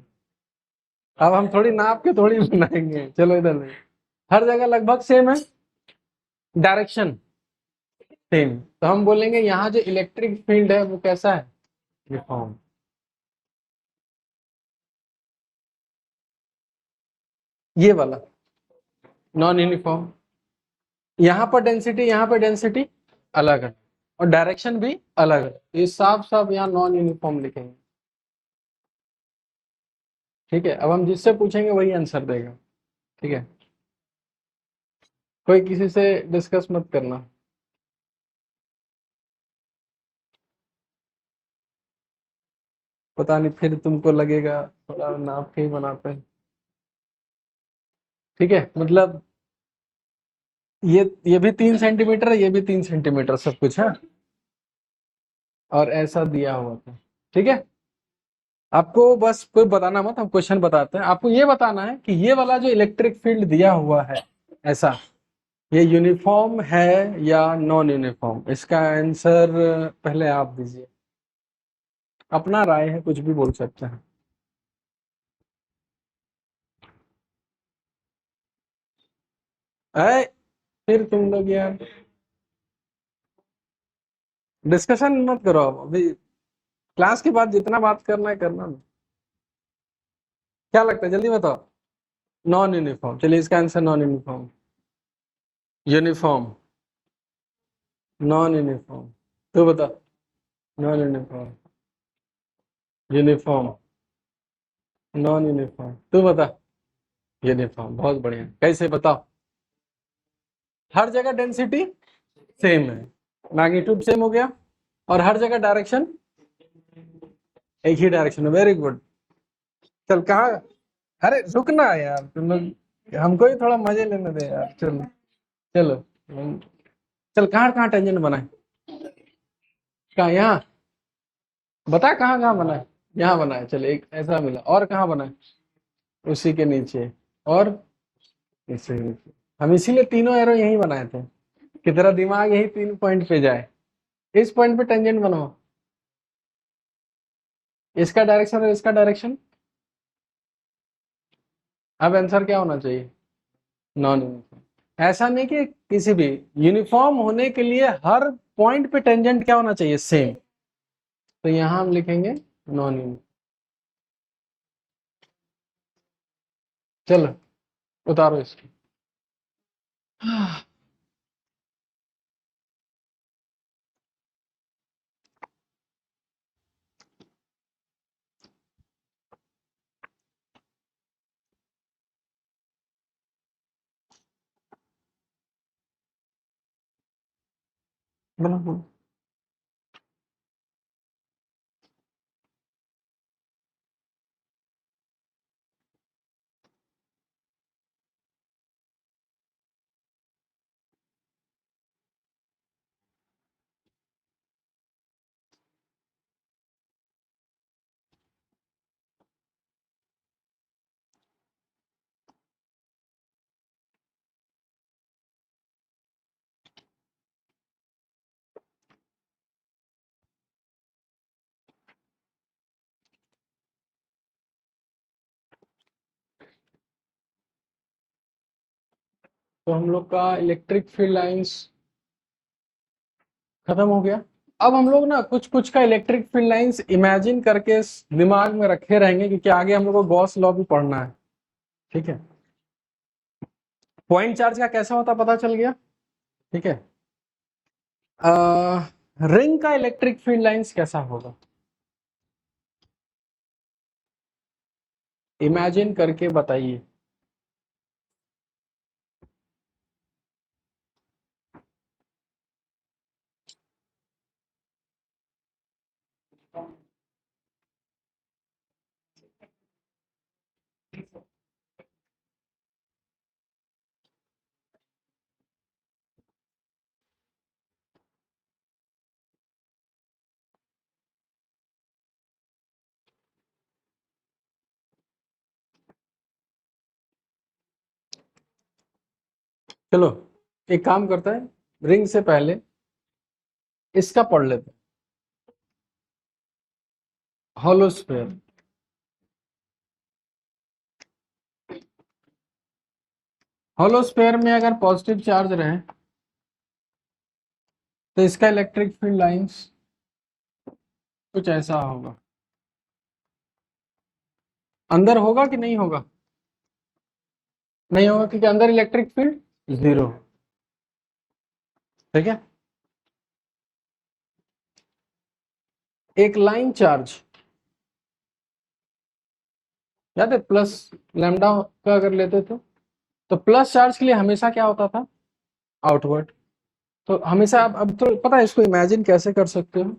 अब हम थोड़ी नाप के थोड़ी बनाएंगे, चलो इधर नहीं। हर जगह लगभग सेम है, डायरेक्शन सेम, तो हम बोलेंगे यहाँ जो इलेक्ट्रिक फील्ड है वो कैसा है, यूनिफॉर्म। ये वाला नॉन यूनिफॉर्म, यहाँ पर डेंसिटी अलग है और डायरेक्शन भी अलग है, ये साफ साफ यहाँ नॉन यूनिफॉर्म लिखेंगे। ठीक है, अब हम जिससे पूछेंगे वही आंसर देगा। ठीक है, कोई किसी से डिस्कस मत करना। पता नहीं फिर तुमको लगेगा थोड़ा नाप के ही बनाते हैं। ठीक है, मतलब ये भी 3 सेंटीमीटर है, ये भी 3 सेंटीमीटर, सब कुछ है और ऐसा दिया हुआ था। ठीक है, आपको बस कोई बताना मत, हम क्वेश्चन बताते हैं। आपको ये बताना है कि ये वाला जो इलेक्ट्रिक फील्ड दिया हुआ है ऐसा, ये यूनिफॉर्म है या नॉन यूनिफॉर्म। इसका आंसर पहले आप दीजिए, अपना राय है, कुछ भी बोल सकते हैं। अरे फिर तुम लोग यार डिस्कशन मत करो, अभी क्लास के बाद जितना बात करना है करना ना। क्या लगता है, जल्दी बताओ। नॉन यूनिफॉर्म, चलिए इसका answer non uniform. Uniform, non uniform, तो बता। Non uniform, uniform, non uniform, तू बता। यूनिफॉर्म, बहुत बढ़िया। कैसे बताओ। हर जगह डेंसिटी सेम है, मैग्नीट्यूड सेम हो गया, और हर जगह डायरेक्शन एक ही डायरेक्शन है। Very good. चल कहाँ, अरे रुकना यार तुम लोग, हमको ही थोड़ा मजे लेने दे यार। चलो चलो, चल कहाँ कहाँ टेंजेंट बना है, कहाँ, यहाँ बता, कहाँ कहाँ बना है। यहाँ बना है, चल एक ऐसा मिला, और कहाँ बना है, उसी के नीचे, और इससे नीचे। हम इसीलिए तीनों एरो यही बनाए थे कि तेरा दिमाग यही 3 पॉइंट पे जाए। इस पॉइंट पे टेंजेंट बनाओ, इसका डायरेक्शन और इसका डायरेक्शन। अब आंसर क्या होना चाहिए, नॉन यूनिफॉर्म। ऐसा नहीं कि किसी भी, यूनिफॉर्म होने के लिए हर पॉइंट पे टेंजेंट क्या होना चाहिए, सेम। तो यहां हम लिखेंगे नॉन यूनिफॉर्म। चलो उतारो इसको। बोलो बोलो। तो हम लोग का इलेक्ट्रिक फील्ड लाइंस खत्म हो गया। अब हम लोग ना कुछ कुछ का इलेक्ट्रिक फील्ड लाइंस इमेजिन करके दिमाग में रखे रहेंगे, क्योंकि आगे हम लोग को गॉस लॉ भी पढ़ना है। ठीक है, पॉइंट चार्ज का कैसा होता पता चल गया। ठीक है, रिंग का इलेक्ट्रिक फील्ड लाइंस कैसा होगा, इमेजिन करके बताइए। चलो एक काम करता है, रिंग से पहले इसका पढ़ लेते हैं, हॉलो स्फीयर। हॉलो स्फीयर में अगर पॉजिटिव चार्ज रहे तो इसका इलेक्ट्रिक फील्ड लाइंस कुछ ऐसा होगा। अंदर होगा कि नहीं होगा? नहीं होगा, क्योंकि अंदर इलेक्ट्रिक फील्ड जीरो। ठीक है, एक लाइन चार्ज याद है, प्लस लैम्डा का अगर लेते तो प्लस चार्ज के लिए हमेशा क्या होता था? आउटवर्ड। तो हमेशा अब तो पता है इसको इमेजिन कैसे कर सकते हो?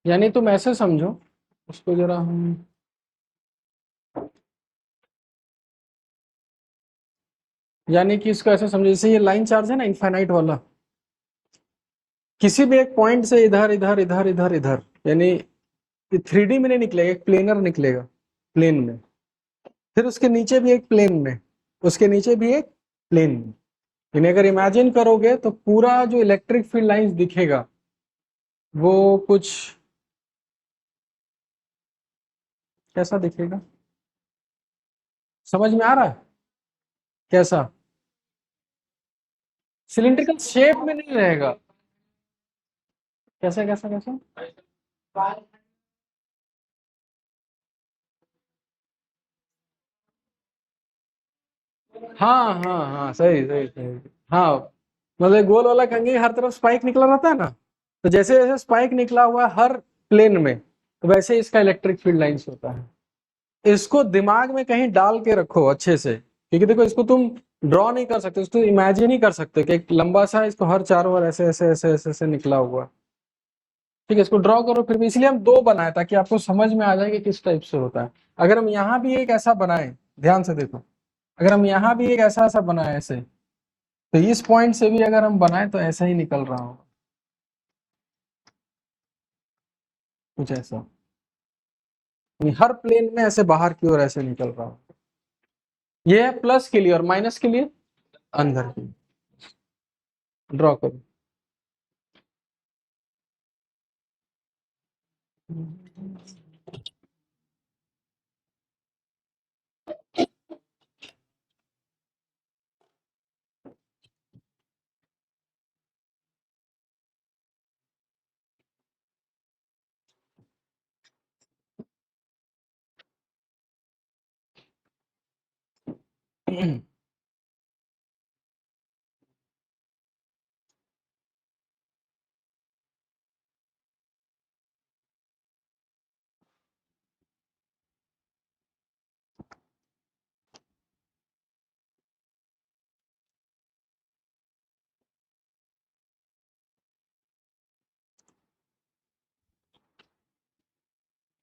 यानी तुम ऐसे समझो उसको जरा हम, यानी कि इसको ऐसे समझो जैसे ये लाइन चार्ज है ना इनफाइनाइट वाला, किसी भी एक पॉइंट से इधर इधर इधर इधर इधर, यानी 3D में नहीं निकलेगा, एक प्लेनर निकलेगा प्लेन में, फिर उसके नीचे भी एक प्लेन में, उसके नीचे भी एक प्लेन में। यानी अगर इमेजिन करोगे तो पूरा जो इलेक्ट्रिक फील्ड लाइंस दिखेगा वो कुछ कैसा दिखेगा? समझ में आ रहा है? कैसा? सिलिंड्रिकल शेप में नहीं रहेगा। कैसा कैसा कैसा? हाँ हाँ हाँ, सही सही सही। हाँ, मतलब गोल वाला कंघी हर तरफ स्पाइक निकला रहता है ना, तो जैसे जैसे स्पाइक निकला हुआ है हर प्लेन में, तो वैसे इसका इलेक्ट्रिक फील्ड लाइंस होता है। इसको दिमाग में कहीं डाल के रखो अच्छे से, क्योंकि देखो इसको तुम ड्रॉ नहीं कर सकते, इसको इमेजिन ही कर सकते कि एक लंबा सा इसको हर चारों ओर ऐसे ऐसे ऐसे ऐसे ऐसे निकला हुआ। ठीक है, इसको ड्रॉ करो फिर भी, इसलिए हम दो बनाए ताकि आपको समझ में आ जाए कि किस टाइप से होता है। अगर हम यहाँ भी एक ऐसा बनाए, ध्यान से देखो, अगर हम यहाँ भी एक ऐसा ऐसा बनाए ऐसे, तो इस पॉइंट से भी अगर हम बनाए तो ऐसा ही निकल रहा होगा, कुछ ऐसा। हर प्लेन में ऐसे बाहर की ओर ऐसे निकल रहा हो। ये है प्लस के लिए, और माइनस के लिए अंदर की। ड्रॉ करो।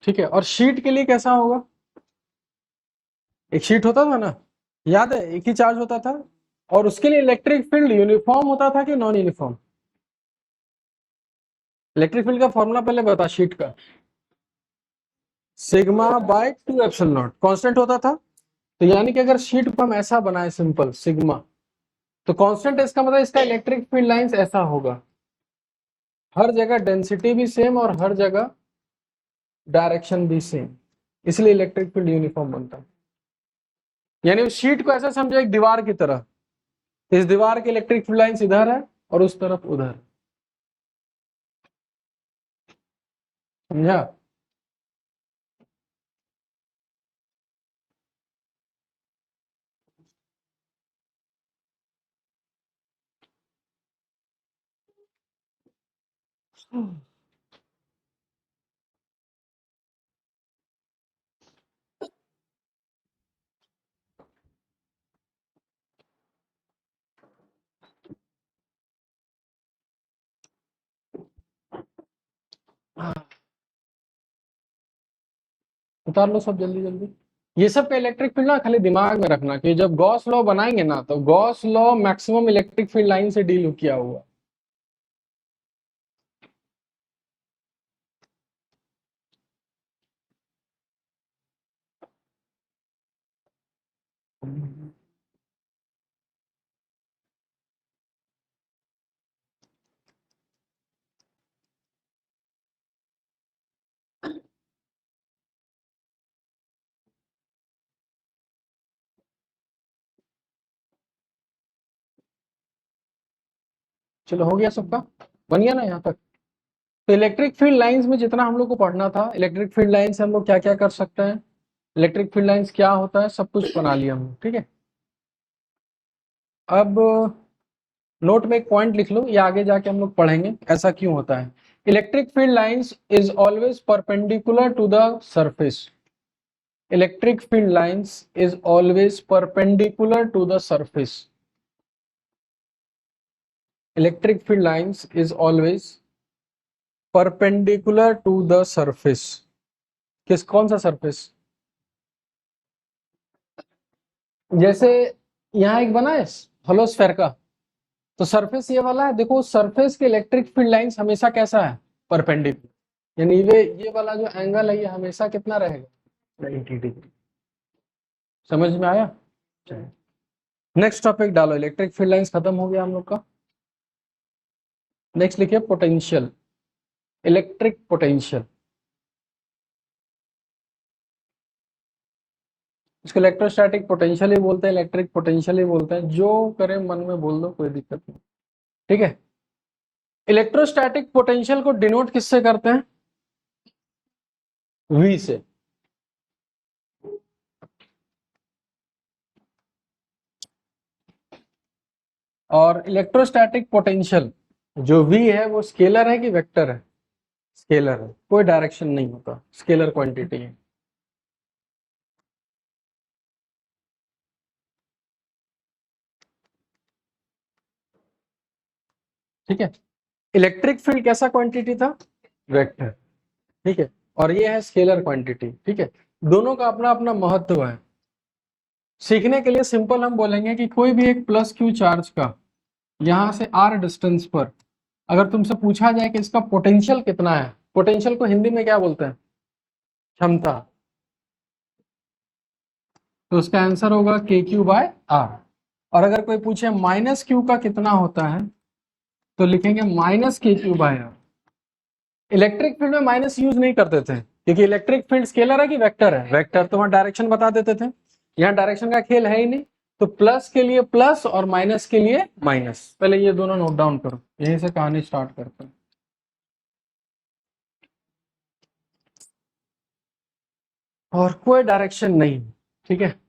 ठीक है, और शीट के लिए कैसा होगा? एक शीट होता था ना, याद है, एक ही चार्ज होता था, और उसके लिए इलेक्ट्रिक फील्ड यूनिफॉर्म होता था कि नॉन यूनिफॉर्म? इलेक्ट्रिक फील्ड का फॉर्मूला पहले बता शीट का। Sigma bye 2 epsilon not constant होता था। तो यानी कि अगर शीट को हम ऐसा बनाए सिंपल सिग्मा, तो कांस्टेंट है, इसका मतलब इसका इलेक्ट्रिक फील्ड लाइंस ऐसा होगा, हर जगह डेंसिटी भी सेम और हर जगह डायरेक्शन भी सेम, इसलिए इलेक्ट्रिक फील्ड यूनिफॉर्म बनता है। यानी उस शीट को ऐसा समझो एक दीवार की तरह, इस दीवार की इलेक्ट्रिक फील्ड लाइंस इधर है और उस तरफ उधर। समझा? उतार लो सब जल्दी जल्दी। ये सब का इलेक्ट्रिक फील्ड ना खाली दिमाग में रखना कि जब गॉस लॉ बनाएंगे ना तो Gauss law maximum electric field line से डील किया हुआ। चलो हो गया सबका, बन गया ना यहाँ तक। तो इलेक्ट्रिक फील्ड लाइंस में जितना हम लोग को पढ़ना था, इलेक्ट्रिक फील्ड लाइन से हम लोग क्या क्या कर सकते हैं, इलेक्ट्रिक फील्ड लाइंस क्या होता है, सब कुछ बना लिया हम, ठीक है। अब नोट में एक पॉइंट लिख लो, ये आगे जाके हम लोग पढ़ेंगे ऐसा क्यों होता है। Electric field lines is always perpendicular to the surface. Electric field lines is always perpendicular to the surface. Electric field lines is always perpendicular to the surface. कौन सा सरफेस? जैसे यहाँ एक बना है होलो स्फेयर का, तो सरफेस ये वाला है, देखो सरफेस के इलेक्ट्रिक फील्ड लाइंस हमेशा कैसा है, परपेंडिकुलर। यानी ये वाला जो एंगल है ये हमेशा कितना रहेगा, 90 डिग्री। समझ में आया? नेक्स्ट टॉपिक डालो, इलेक्ट्रिक फील्ड लाइंस खत्म हो गया हम लोग का। नेक्स्ट लिखिए पोटेंशियल, इलेक्ट्रिक पोटेंशियल। इसको इलेक्ट्रोस्टैटिक पोटेंशियल ही बोलते हैं, इलेक्ट्रिक पोटेंशियल ही बोलते हैं, जो करे मन में बोल दो, कोई दिक्कत नहीं, ठीक है। इलेक्ट्रोस्टैटिक पोटेंशियल को डिनोट किससे करते हैं, V से। और इलेक्ट्रोस्टैटिक पोटेंशियल जो V है वो स्केलर है कि वेक्टर है, स्केलर है, कोई डायरेक्शन नहीं होता, स्केलर क्वांटिटी है, ठीक है। इलेक्ट्रिक फील्ड कैसा क्वांटिटी था, वेक्टर, ठीक है। और ये है स्केलर क्वांटिटी, ठीक है। दोनों का अपना अपना महत्व है। सीखने के लिए सिंपल हम बोलेंगे कि कोई भी एक प्लस क्यू चार्ज का यहां से r डिस्टेंस पर अगर तुमसे पूछा जाए कि इसका पोटेंशियल कितना है, पोटेंशियल को हिंदी में क्या बोलते हैं, क्षमता, तो उसका आंसर होगा के क्यू बाय आर। और अगर कोई पूछे माइनस क्यू का कितना होता है तो लिखेंगे माइनस के Q by R. Electric field में माइनस यूज नहीं करते थे क्योंकि इलेक्ट्रिक फील्ड स्केलर है कि वेक्टर है, वेक्टर, तो वहां डायरेक्शन बता देते थे। यहाँ डायरेक्शन का खेल है ही नहीं, तो प्लस के लिए प्लस और माइनस के लिए माइनस। पहले ये दोनों नोट डाउन करो, यहीं से कहानी स्टार्ट करते हैं। और कोई डायरेक्शन नहीं, ठीक है।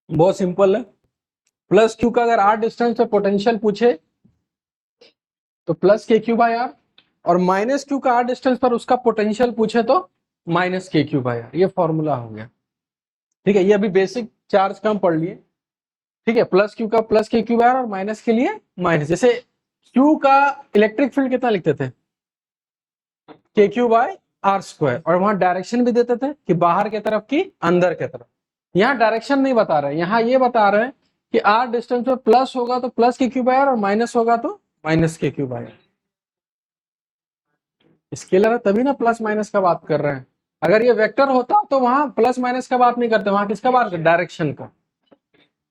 बहुत सिंपल है, प्लस क्यू का अगर आर डिस्टेंस पे पोटेंशियल पूछे तो प्लस के क्यू बाय आर, और माइनस क्यू का आर डिस्टेंस पर उसका पोटेंशियल पूछे तो माइनस के क्यू बाय आर। ये फॉर्मूला हो गया, ठीक है। ये अभी बेसिक चार्ज का हम पढ़ लिए, ठीक है। प्लस क्यू का प्लस के क्यू बाय आर और माइनस के लिए माइनस। जैसे क्यू का इलेक्ट्रिक फील्ड कितना लिखते थे, के क्यू बाय आर स्क्वायर, और वहां डायरेक्शन भी देते थे कि बाहर की तरफ की अंदर की तरफ। यहाँ डायरेक्शन नहीं बता रहे, यहाँ ये बता रहे हैं कि आर डिस्टेंस में प्लस होगा तो प्लस के क्यू बाय आर और माइनस होगा तो माइनस के क्यू बाय आर। स्केलर है तभी ना प्लस माइनस का बात कर रहे हैं। अगर ये वेक्टर होता तो वहां प्लस माइनस का बात नहीं करते, वहां किसका बात करते, डायरेक्शन का।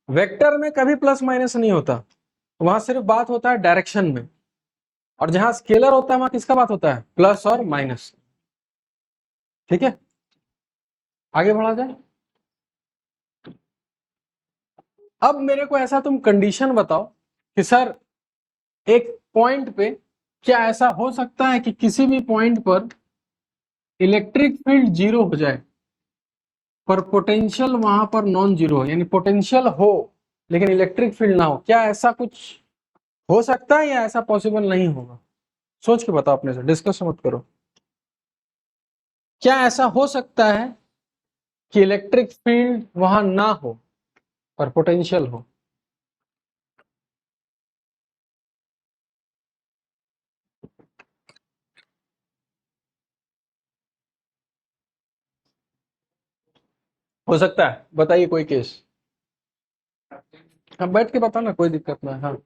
वेक्टर में कभी प्लस माइनस नहीं होता, वहां सिर्फ बात होता है डायरेक्शन में। और जहां स्केलर होता है वहां किसका बात होता है, प्लस और माइनस, ठीक है। आगे बढ़ा जाए। अब मेरे को ऐसा तुम कंडीशन बताओ कि सर एक पॉइंट पे क्या ऐसा हो सकता है कि किसी भी पॉइंट पर इलेक्ट्रिक फील्ड जीरो हो जाए पर पोटेंशियल वहां पर नॉन जीरो हो, यानी पोटेंशियल हो लेकिन इलेक्ट्रिक फील्ड ना हो? क्या ऐसा कुछ हो सकता है या ऐसा पॉसिबल नहीं होगा? सोच के बताओ अपने से, डिस्कस मत करो। क्या ऐसा हो सकता है कि इलेक्ट्रिक फील्ड वहां ना हो पर पोटेंशियल हो? हो सकता है, बताइए कोई केस। हाँ बैठ के बताओ ना, कोई दिक्कत ना। हाँ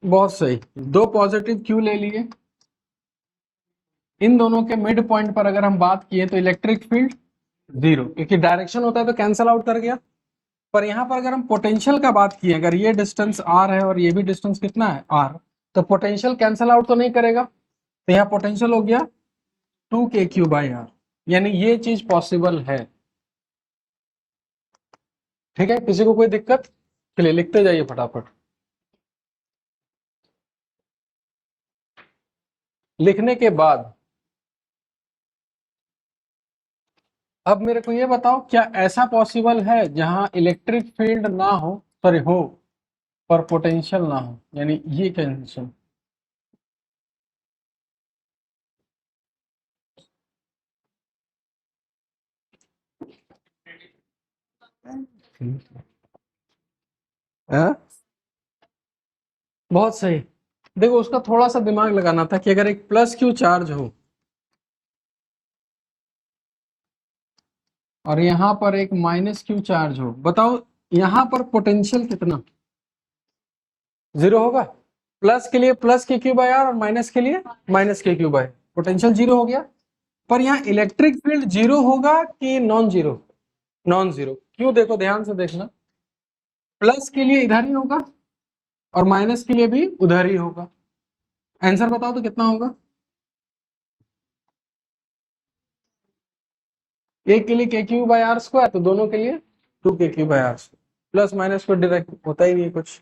बहुत सही, दो पॉजिटिव क्यू ले लिए, इन दोनों के मिड पॉइंट पर अगर हम बात किए तो इलेक्ट्रिक फील्ड जीरो, क्योंकि डायरेक्शन होता है तो कैंसल आउट कर गया। पर यहाँ पर अगर हम पोटेंशियल का बात किए, अगर ये डिस्टेंस आर है और ये भी डिस्टेंस कितना है आर, तो पोटेंशियल कैंसल आउट तो नहीं करेगा, तो यहाँ पोटेंशियल हो गया 2kq/r, यानी ये चीज पॉसिबल है। ठीक है, किसी को कोई दिक्कत? चलिए लिखते जाइए फटाफट। लिखने के बाद अब मेरे को ये बताओ, क्या ऐसा पॉसिबल है जहां इलेक्ट्रिक फील्ड ना हो, सॉरी हो, पर पोटेंशियल ना हो, यानी ये कंडीशन? बहुत सही। देखो उसका थोड़ा सा दिमाग लगाना था कि अगर एक प्लस क्यू चार्ज हो और यहाँ पर एक माइनस क्यू चार्ज हो, बताओ यहाँ पर पोटेंशियल कितना? जीरो होगा। प्लस के लिए प्लस के क्यू बाय आर और माइनस के लिए माइनस के क्यू बाय, पोटेंशियल जीरो हो गया। पर यहाँ इलेक्ट्रिक फील्ड जीरो होगा कि नॉन जीरो? Non zero. क्यों? देखो ध्यान से देखना, प्लस के लिए इधर ही होगा और माइनस के लिए भी उधर ही होगा। आंसर बताओ तो कितना होगा? एक के लिए के क्यू बाय आर स्क्वायर, तो दोनों के लिए 2kq/r। प्लस माइनस को डायरेक्ट होता ही नहीं कुछ।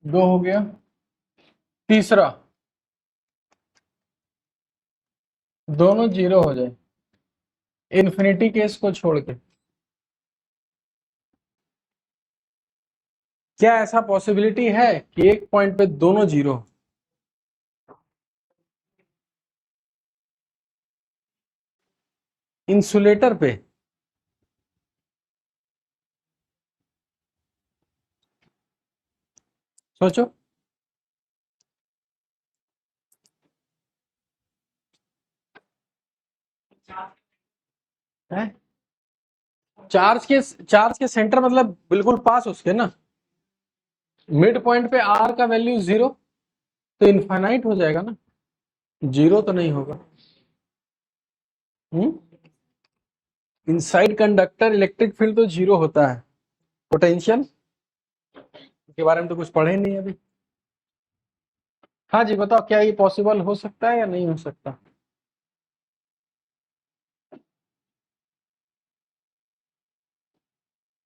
दो हो गया, तीसरा दोनों जीरो हो जाए इन्फिनिटी केस को छोड़ के। क्या ऐसा पॉसिबिलिटी है कि एक पॉइंट पे दोनों जीरो? इंसुलेटर पे सोचो। है चार्ज के सेंटर मतलब बिल्कुल पास उसके ना, मिड पॉइंट पे आर का वैल्यू जीरो, तो इनफाइनाइट हो जाएगा ना, जीरो तो नहीं होगा। इनसाइड कंडक्टर इलेक्ट्रिक फील्ड तो जीरो होता है, पोटेंशियल के बारे में तो कुछ पढ़े नहीं अभी। हाँ जी बताओ, क्या ये पॉसिबल हो सकता है या नहीं हो सकता?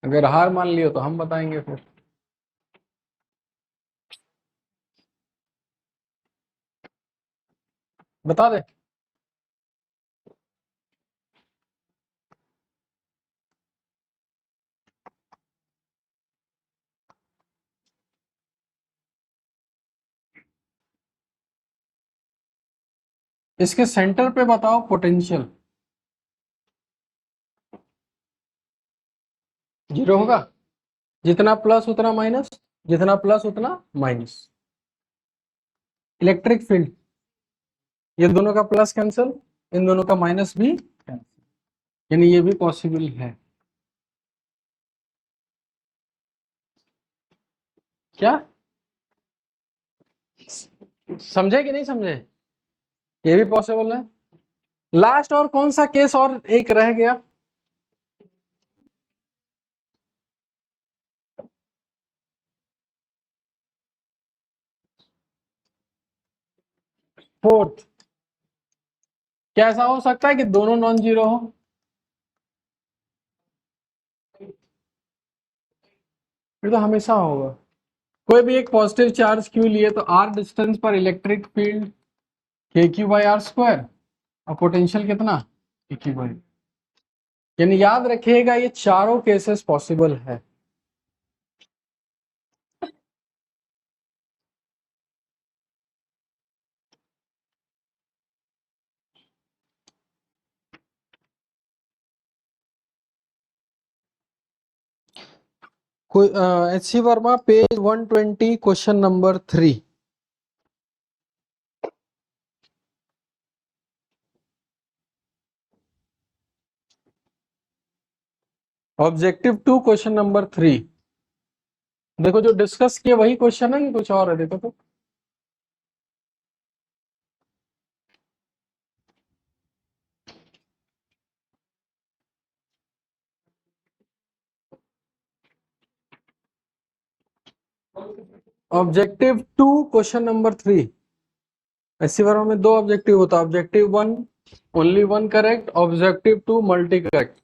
अगर हार मान लियो तो हम बताएंगे फिर। बता दे। इसके सेंटर पे बताओ पोटेंशियल। जीरो होगा, जितना प्लस उतना माइनस, जितना प्लस उतना माइनस। इलेक्ट्रिक फील्ड, ये दोनों का प्लस कैंसिल, इन दोनों का माइनस भी कैंसिल, यानी ये भी पॉसिबल है। क्या समझे कि नहीं समझे? ये भी पॉसिबल है। लास्ट और कौन सा केस और एक रह गया? फोर्थ, क्या ऐसा हो सकता है कि दोनों नॉन जीरो हो? ये तो हमेशा होगा। कोई भी एक पॉजिटिव चार्ज क्यू लिए तो आर डिस्टेंस पर इलेक्ट्रिक फील्ड के क्यू बाई आर स्क्वायर, और पोटेंशियल कितना? के क्यू बाई। यानी याद रखिएगा ये चारों केसेस पॉसिबल है। कोई H C Verma, page 120, question number 3। Objective 2 question number 3। देखो जो डिस्कस किए वही क्वेश्चन है कि कुछ और है, देखो तो। Objective 2 question number 3। ऐसी बार में दो ऑब्जेक्टिव होता है, objective 1 only one correct, objective 2 multi correct.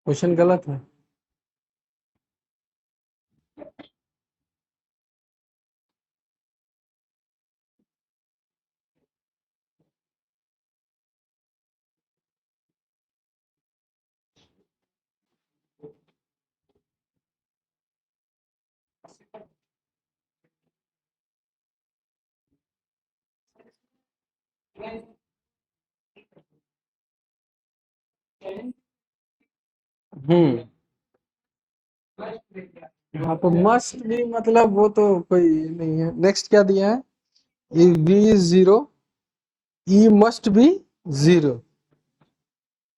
Question गलत है। हम्म। हाँ तो मस्ट भी मतलब वो तो कोई नहीं है। नेक्स्ट क्या दिया है? if v is 0 e must be 0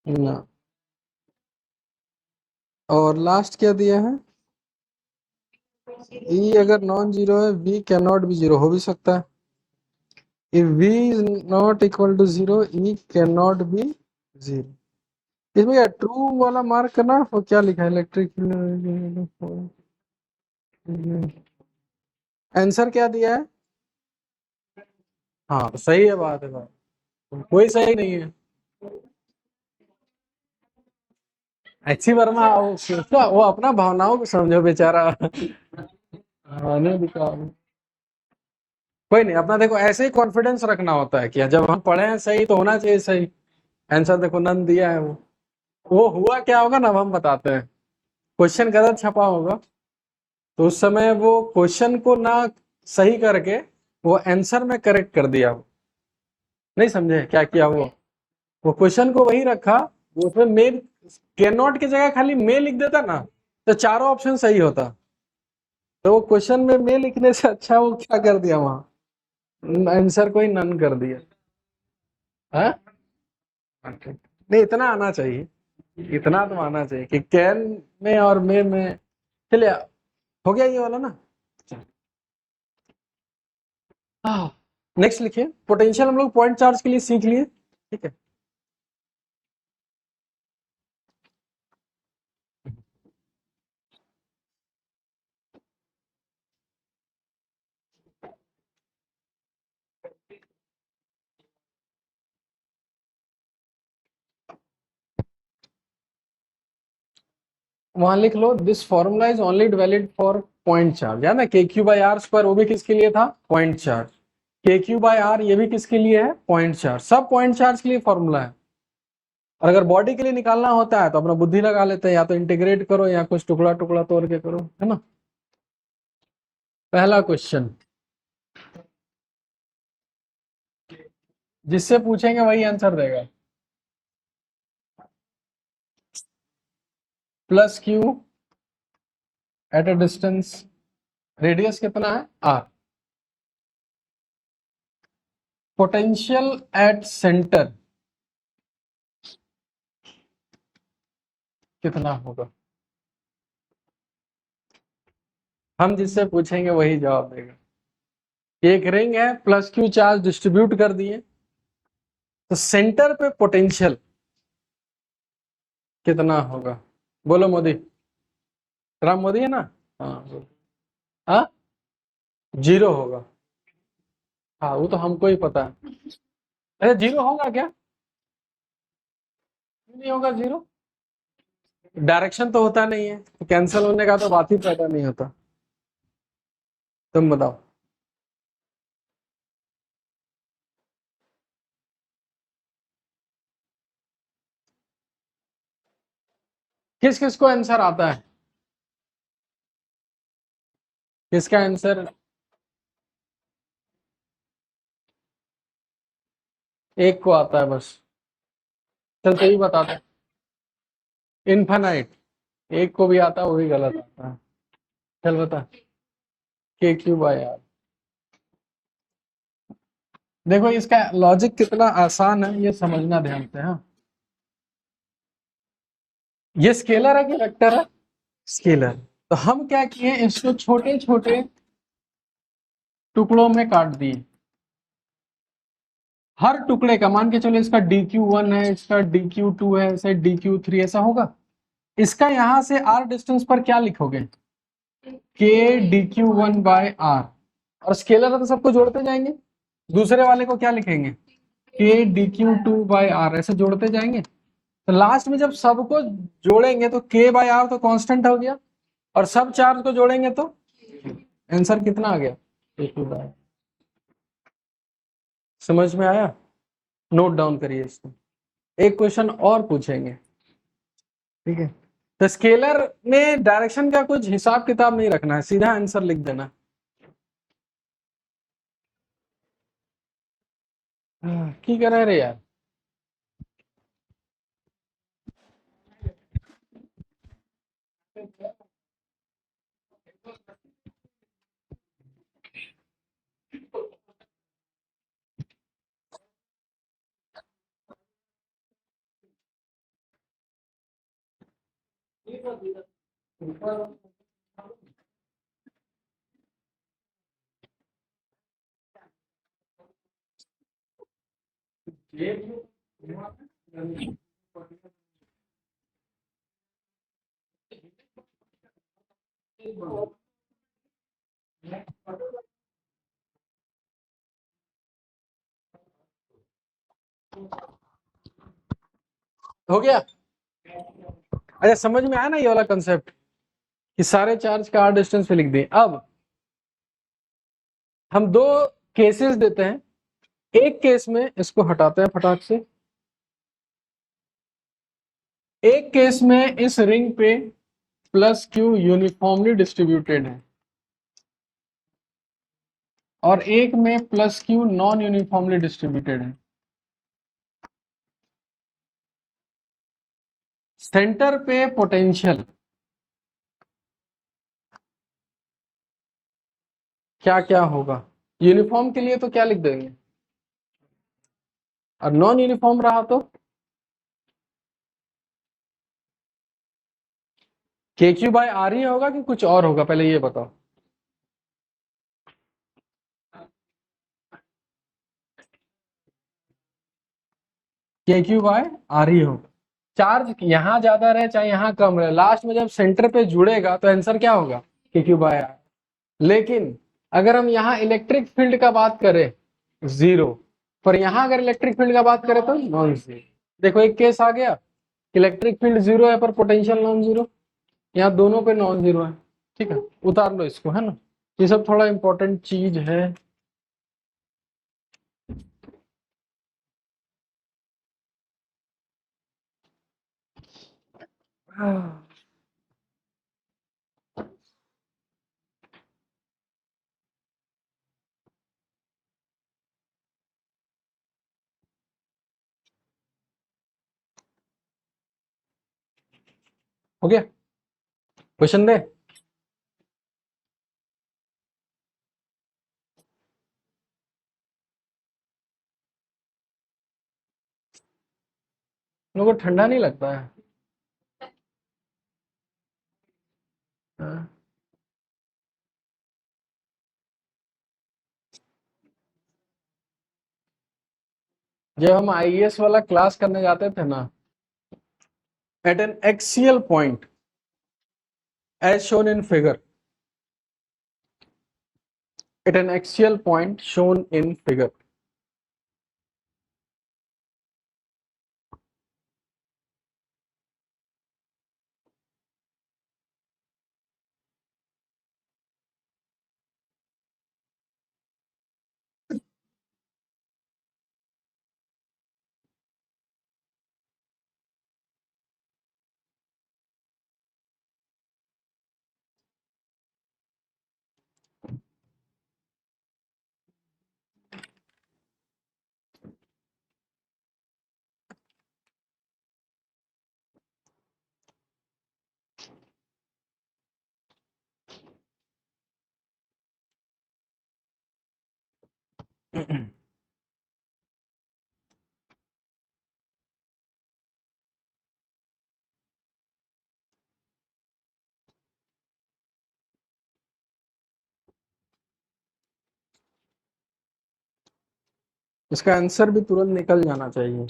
ना। और लास्ट क्या दिया है? e अगर नॉन जीरो है v can not be zero, हो भी सकता है। if v is not equal to 0 e can not be zero. इसमें क्या ट्रू वाला मार्क करना, वो क्या लिखा है? इलेक्ट्रिक आंसर क्या दिया है? हाँ सही है, बात है बात, कोई सही नहीं है। अच्छी वर्मा वो अपना भावनाओं को समझो बेचारा। आने दिखाओ। कोई नहीं, अपना देखो ऐसे ही कॉन्फिडेंस रखना होता है कि जब हम पढ़े हैं सही तो होना चाहिए सही। आंसर देखो नन दिया है वो हुआ क्या होगा ना, अब हम बताते हैं। क्वेश्चन गलत छपा होगा तो उस समय वो क्वेश्चन को ना सही करके वो आंसर में करेक्ट कर दिया। नहीं समझे क्या किया वो क्वेश्चन को वही रखा, वो उसमें मेल कैन नॉट की जगह खाली मे लिख देता ना, तो चारों ऑप्शन सही होता। तो वो क्वेश्चन में मे लिखने से अच्छा वो क्या कर दिया वहां, आंसर को ही नन कर दिया। हाँ नहीं, इतना आना चाहिए, इतना तो आना चाहिए कि कैन में और मे में। चलिए, हो गया ये वाला ना। नेक्स्ट लिखिए। पोटेंशियल हम लोग पॉइंट चार्ज के लिए सीख लिए, ठीक है। वहां लिख लो this formula is only valid for point charge, है ना। के क्यू बाई आर स्क्वायर वो भी किसके लिए था? Point charge. के क्यू बाई आर ये भी किसके लिए है? Point charge. सब पॉइंट चार्ज के लिए फॉर्मूला है। और अगर बॉडी के लिए निकालना होता है तो अपना बुद्धि लगा लेते हैं, या तो इंटीग्रेट करो या कुछ टुकड़ा टुकड़ा तोड़ के करो, है ना। पहला क्वेश्चन जिससे पूछेंगे वही आंसर देगा। Plus Q at a distance, radius कितना है आर। पोटेंशियल एट सेंटर कितना होगा? हम जिससे पूछेंगे वही जवाब देगा। एक रिंग है, प्लस क्यू चार्ज डिस्ट्रीब्यूट कर दिए, तो सेंटर पे पोटेंशियल कितना होगा? बोलो मोदी, राम मोदी है ना? हाँ हाँ, 0 होगा। हाँ वो तो हमको ही पता है। अरे 0 होगा क्या? नहीं होगा 0, डायरेक्शन तो होता नहीं है, तो कैंसिल होने का तो बात ही पैदा नहीं होता। तुम बताओ। किस किस को आंसर आता है? किसका आंसर? एक को आता है बस। चल सही बता दे। इनफाइनाइट, एक को भी आता है, वो भी गलत आता है। चल बता। के क्यू बाय आर। देखो इसका लॉजिक कितना आसान है, ये समझना ध्यान से। हाँ, ये स्केलर है कि वेक्टर है? स्केलर। तो हम क्या किए, इसको छोटे छोटे टुकड़ों में काट दिए। हर टुकड़े का मान के चलो, इसका dq1 है, इसका dq2 है, ऐसे dq3 ऐसा होगा। इसका यहां से r डिस्टेंस पर क्या लिखोगे? k dq1 by r। और स्केलर है तो सबको जोड़ते जाएंगे। दूसरे वाले को क्या लिखेंगे? k dq2 बाय r, ऐसे जोड़ते जाएंगे। तो लास्ट में जब सबको जोड़ेंगे तो k बाय r तो कांस्टेंट हो गया, और सब चार्ज को जोड़ेंगे तो आंसर कितना आ गया? dq by. समझ में आया? नोट डाउन करिए इसको, एक क्वेश्चन और पूछेंगे, ठीक है? तो स्केलर में डायरेक्शन का कुछ हिसाब किताब नहीं रखना है, सीधा आंसर लिख देना। की कर रहे रे यार? हो गया? अच्छा समझ में आया ना ये वाला कंसेप्ट, कि सारे चार्ज का r डिस्टेंस पे लिख दिए। अब हम दो केसेस देते हैं, एक केस में इसको हटाते हैं फटाक से, एक केस में इस रिंग पे प्लस क्यू यूनिफॉर्मली डिस्ट्रीब्यूटेड है, और एक में plus Q non uniformly distributed है। सेंटर पे पोटेंशियल क्या क्या होगा? यूनिफॉर्म के लिए तो क्या लिख देंगे, और नॉन यूनिफॉर्म रहा तो के क्यू बाय आर ही होगा कि कुछ और होगा, पहले ये बताओ। के क्यू बाय आर ही होगा। चार्ज यहां ज्यादा रहे चाहे यहां कम रहे, लास्ट में जब सेंटर पे जुड़ेगा तो आंसर क्या होगा? के क्यू बाय आर। लेकिन अगर हम यहाँ इलेक्ट्रिक फील्ड का बात करें, 0, पर यहाँ अगर इलेक्ट्रिक फील्ड का बात करें तो नॉन 0। देखो एक केस आ गया, इलेक्ट्रिक फील्ड 0 है पर पोटेंशियल नॉन 0, यहाँ दोनों पे नॉन 0 है। ठीक है, उतार लो इसको, है ना? ये सब थोड़ा इंपॉर्टेंट चीज है। हो गया? क्वेश्चन दे। लोगों को ठंडा नहीं लगता है? हाँ। जब हम आईएएस वाला क्लास करने जाते थे ना, at an axial point as shown in figure, at an axial point shown in figure, इसका आंसर भी तुरंत निकल जाना चाहिए।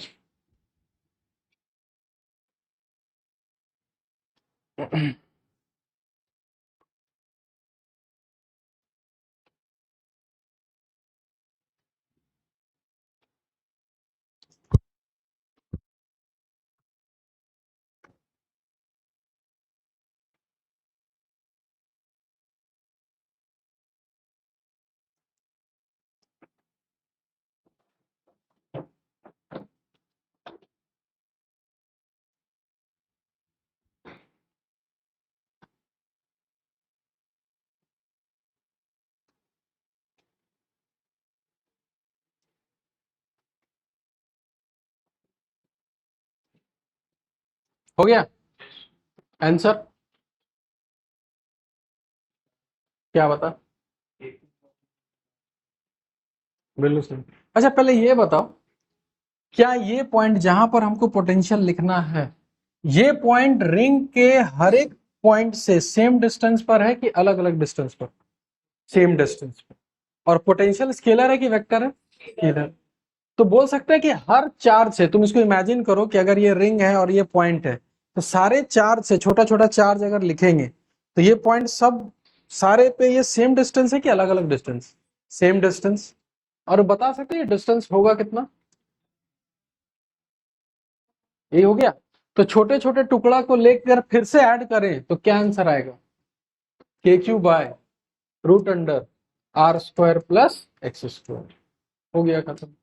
हो गया आंसर? क्या बता? बिल्कुल सही। अच्छा पहले ये बताओ, क्या ये पॉइंट जहां पर हमको पोटेंशियल लिखना है, ये पॉइंट रिंग के हर एक पॉइंट से सेम डिस्टेंस पर है कि अलग अलग डिस्टेंस पर? सेम डिस्टेंस पर। और पोटेंशियल स्केलर है कि वेक्टर है? स्केलर। तो बोल सकते हैं कि हर चार्ज से, तुम इसको इमेजिन करो कि अगर ये रिंग है और ये पॉइंट है, तो सारे चार्ज से छोटा छोटा चार्ज अगर लिखेंगे तो ये पॉइंट सब सारे पे ये सेम डिस्टेंस है कि अलग अलग डिस्टेंस? Same distance. और बता सकते हैं डिस्टेंस होगा कितना? ये हो गया। तो छोटे छोटे टुकड़ा को लेकर फिर से ऐड करें तो क्या आंसर आएगा? K Q by root under R square plus X square. हो गया खत्म।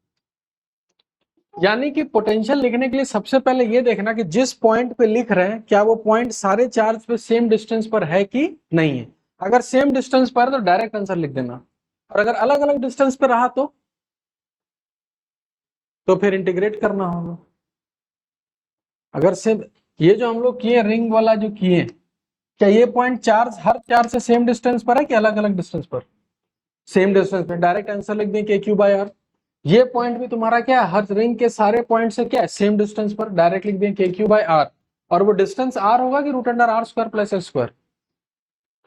यानी कि पोटेंशियल लिखने के लिए सबसे पहले ये देखना कि जिस पॉइंट पे लिख रहे हैं क्या वो पॉइंट सारे चार्ज पे सेम डिस्टेंस पर है कि नहीं है। अगर सेम डिस्टेंस पर है तो डायरेक्ट आंसर लिख देना, और अगर अलग अलग डिस्टेंस पे रहा तो फिर इंटीग्रेट करना होगा। अगर सेम, ये जो हम लोग किए रिंग वाला जो किए, क्या ये पॉइंट चार्ज हर चार्ज से सेम डिस्टेंस पर है कि अलग अलग डिस्टेंस पर? सेम डिस्टेंस पे, डायरेक्ट आंसर लिख दें के क्यू बाय आर। ये पॉइंट भी तुम्हारा क्या है, हर रिंग के सारे पॉइंट से क्या है, सेम डिस्टेंस पर, डायरेक्ट लिख दें के क्यू बाय आर। और वो डिस्टेंस आर होगा कि root under R square plus S square?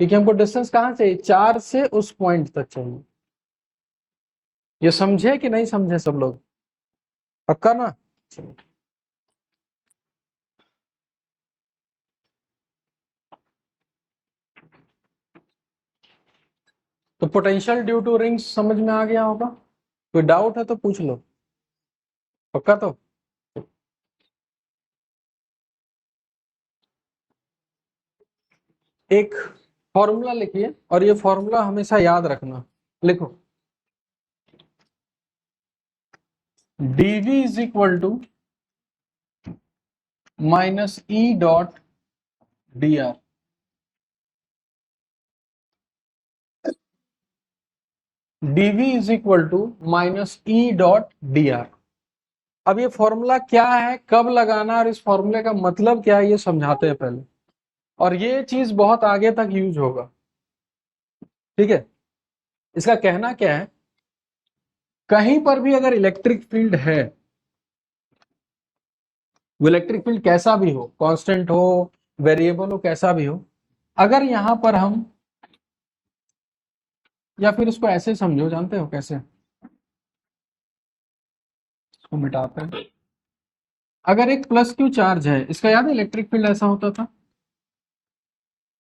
क्योंकि हमको डिस्टेंस कहां चाहिए, चार से उस पॉइंट तक चाहिए। ये समझे कि नहीं समझे सब लोग? पक्का ना? तो पोटेंशियल ड्यू टू रिंग्स समझ में आ गया होगा। कोई डाउट है तो पूछ लो। पक्का तो? एक फॉर्मूला लिखिए और ये फॉर्मूला हमेशा याद रखना। लिखो, dv is equal to minus E dot D R. dv is equal to minus E dot D R. अब ये फॉर्मूला क्या है, कब लगाना, और इस फॉर्मूले का मतलब क्या है, ये समझाते हैं पहले। और ये चीज बहुत आगे तक यूज होगा। ठीक है, इसका कहना क्या है, कहीं पर भी अगर इलेक्ट्रिक फील्ड है, वो इलेक्ट्रिक फील्ड कैसा भी हो, कांस्टेंट हो, वेरिएबल हो, कैसा भी हो, अगर यहां पर हम, या फिर इसको ऐसे समझो, जानते हो कैसे, इसको मिटाते हैं। अगर एक प्लस क्यू चार्ज है, इसका याद है इलेक्ट्रिक फील्ड ऐसा होता था,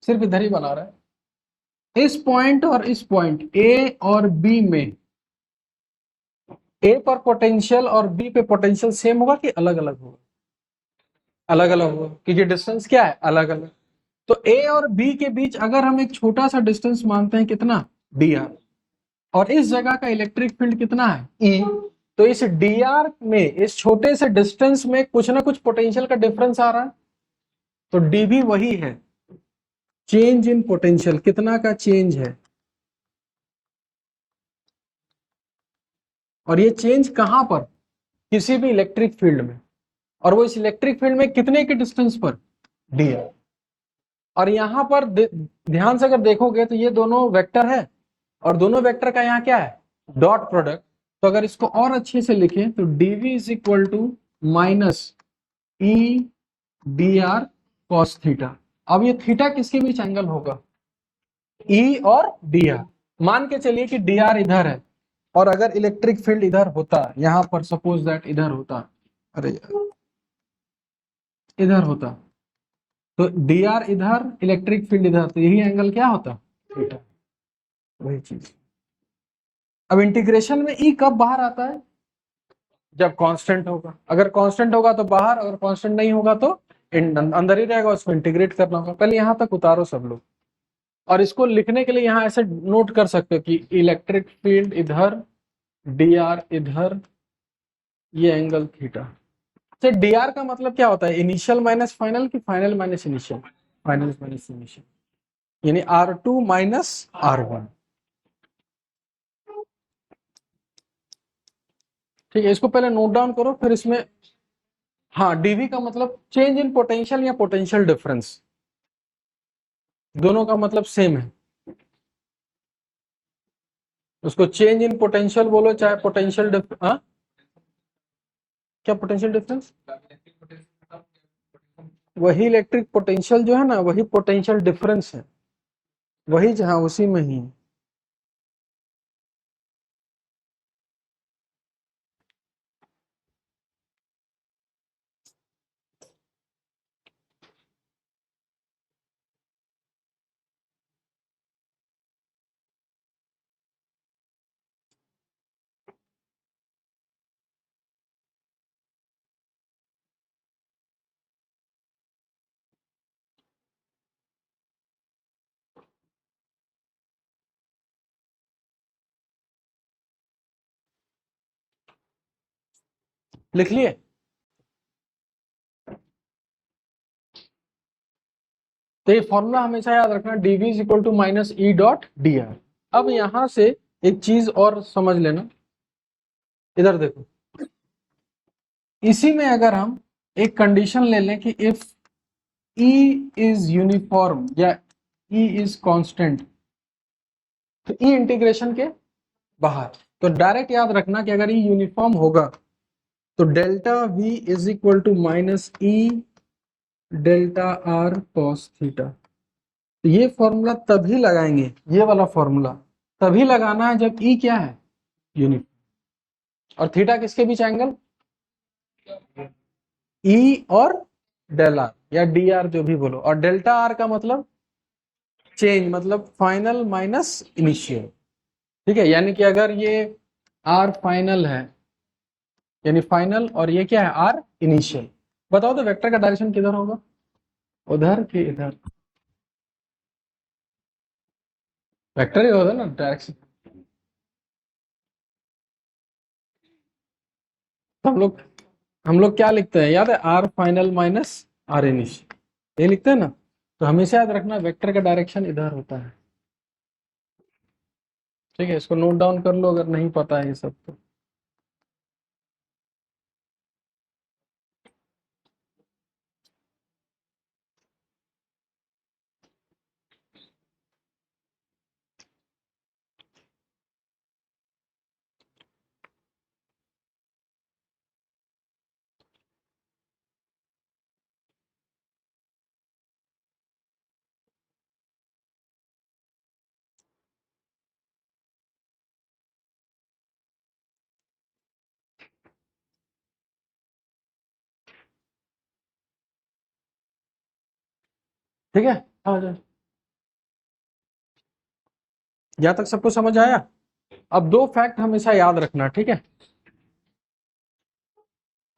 सिर्फ इधर ही बना रहा है, इस पॉइंट और इस पॉइंट ए और बी में, ए पर पोटेंशियल और बी पे पोटेंशियल सेम होगा कि अलग अलग होगा? अलग अलग होगा, क्योंकि डिस्टेंस क्या है, अलग अलग। तो ए और बी के बीच अगर हम एक छोटा सा डिस्टेंस मानते हैं, कितना, डी आर, और इस जगह का इलेक्ट्रिक फील्ड कितना है, ई, तो इस डी आर में, इस छोटे से डिस्टेंस में कुछ ना कुछ पोटेंशियल का डिफरेंस आ रहा है, तो डी भी वही है, चेंज इन पोटेंशियल, कितना का चेंज है, और ये चेंज कहां पर, किसी भी इलेक्ट्रिक फील्ड में, और वो इस इलेक्ट्रिक फील्ड में कितने के डिस्टेंस पर, डी आर। और यहां पर ध्यान से अगर देखोगे तो ये दोनों वेक्टर है, और दोनों वेक्टर का यहाँ क्या है, डॉट प्रोडक्ट। तो अगर इसको और अच्छे से लिखें तो dv is equal to minus E D R cos theta. अब ये थीटा किसके बीच एंगल होगा, ई और डी आर। मान के चलिए कि डी आर इधर है, और अगर इलेक्ट्रिक फील्ड इधर होता, यहां पर सपोज दैट इधर होता, अरे यार, इधर होता, तो डी आर इधर, इलेक्ट्रिक फील्ड इधर, तो यही एंगल क्या होता, थीटा, वही चीज। अब इंटीग्रेशन में ई कब बाहर आता है, जब कांस्टेंट होगा, अगर कांस्टेंट होगा तो बाहर, अगर कांस्टेंट नहीं होगा तो अंदर ही रहेगा, उसको इंटीग्रेट करना होगा। पहले यहां तक उतारो सब लोग, और इसको लिखने के लिए यहां ऐसे नोट कर सकते हो कि इलेक्ट्रिक फील्ड इधर, डी आर इधर, ये एंगल थीटा। तो डी आर का मतलब क्या होता है, इनिशियल माइनस फाइनल की final minus initial, final minus initial, यानी R2 माइनस R1। ठीक है, इसको पहले नोट डाउन करो, फिर इसमें, हाँ, डीवी का मतलब चेंज इन पोटेंशियल या पोटेंशियल डिफरेंस, दोनों का मतलब सेम है। उसको चेंज इन पोटेंशियल बोलो, चाहे पोटेंशियल क्या पोटेंशियल डिफरेंस, वही इलेक्ट्रिक पोटेंशियल जो है ना, वही पोटेंशियल डिफरेंस है, वही जहां उसी में ही है। लिख लिए, तो ये फॉर्मूला हमेशा याद रखना, DV is equal to minus E dot D R. अब यहां से एक चीज और समझ लेना, इधर देखो, इसी में अगर हम एक कंडीशन ले लें कि इफ ई इज यूनिफॉर्म या ई इज कांस्टेंट, तो ई इंटीग्रेशन के बाहर, तो डायरेक्ट याद रखना कि अगर ई यूनिफॉर्म होगा तो delta V is equal to minus E delta R cos theta. तो ये फॉर्मूला तभी लगाएंगे, ये वाला फॉर्मूला तभी लगाना है जब ई क्या है, यूनिफॉर्म, और थीटा किसके बीच एंगल, ई और डेल आर या डी आर जो भी बोलो, और डेल्टा आर का मतलब चेंज, मतलब फाइनल माइनस इनिशियल। ठीक है, यानी कि अगर ये आर फाइनल है, यानी फाइनल, और ये क्या है, आर इनिशियल, बताओ तो वेक्टर का डायरेक्शन किधर होगा, उधर कि इधर, वेक्टर ही होगा ना डायरेक्शन। तो हम लोग क्या लिखते हैं, याद है, R final minus R initial, ये लिखते हैं ना। तो हमेशा याद रखना वेक्टर का डायरेक्शन इधर होता है। ठीक है, इसको नोट डाउन कर लो अगर नहीं पता है ये सब तो। ठीक है, आ जाओ। यहाँ तक सबको समझ आया? अब दो फैक्ट हमेशा याद रखना, ठीक है,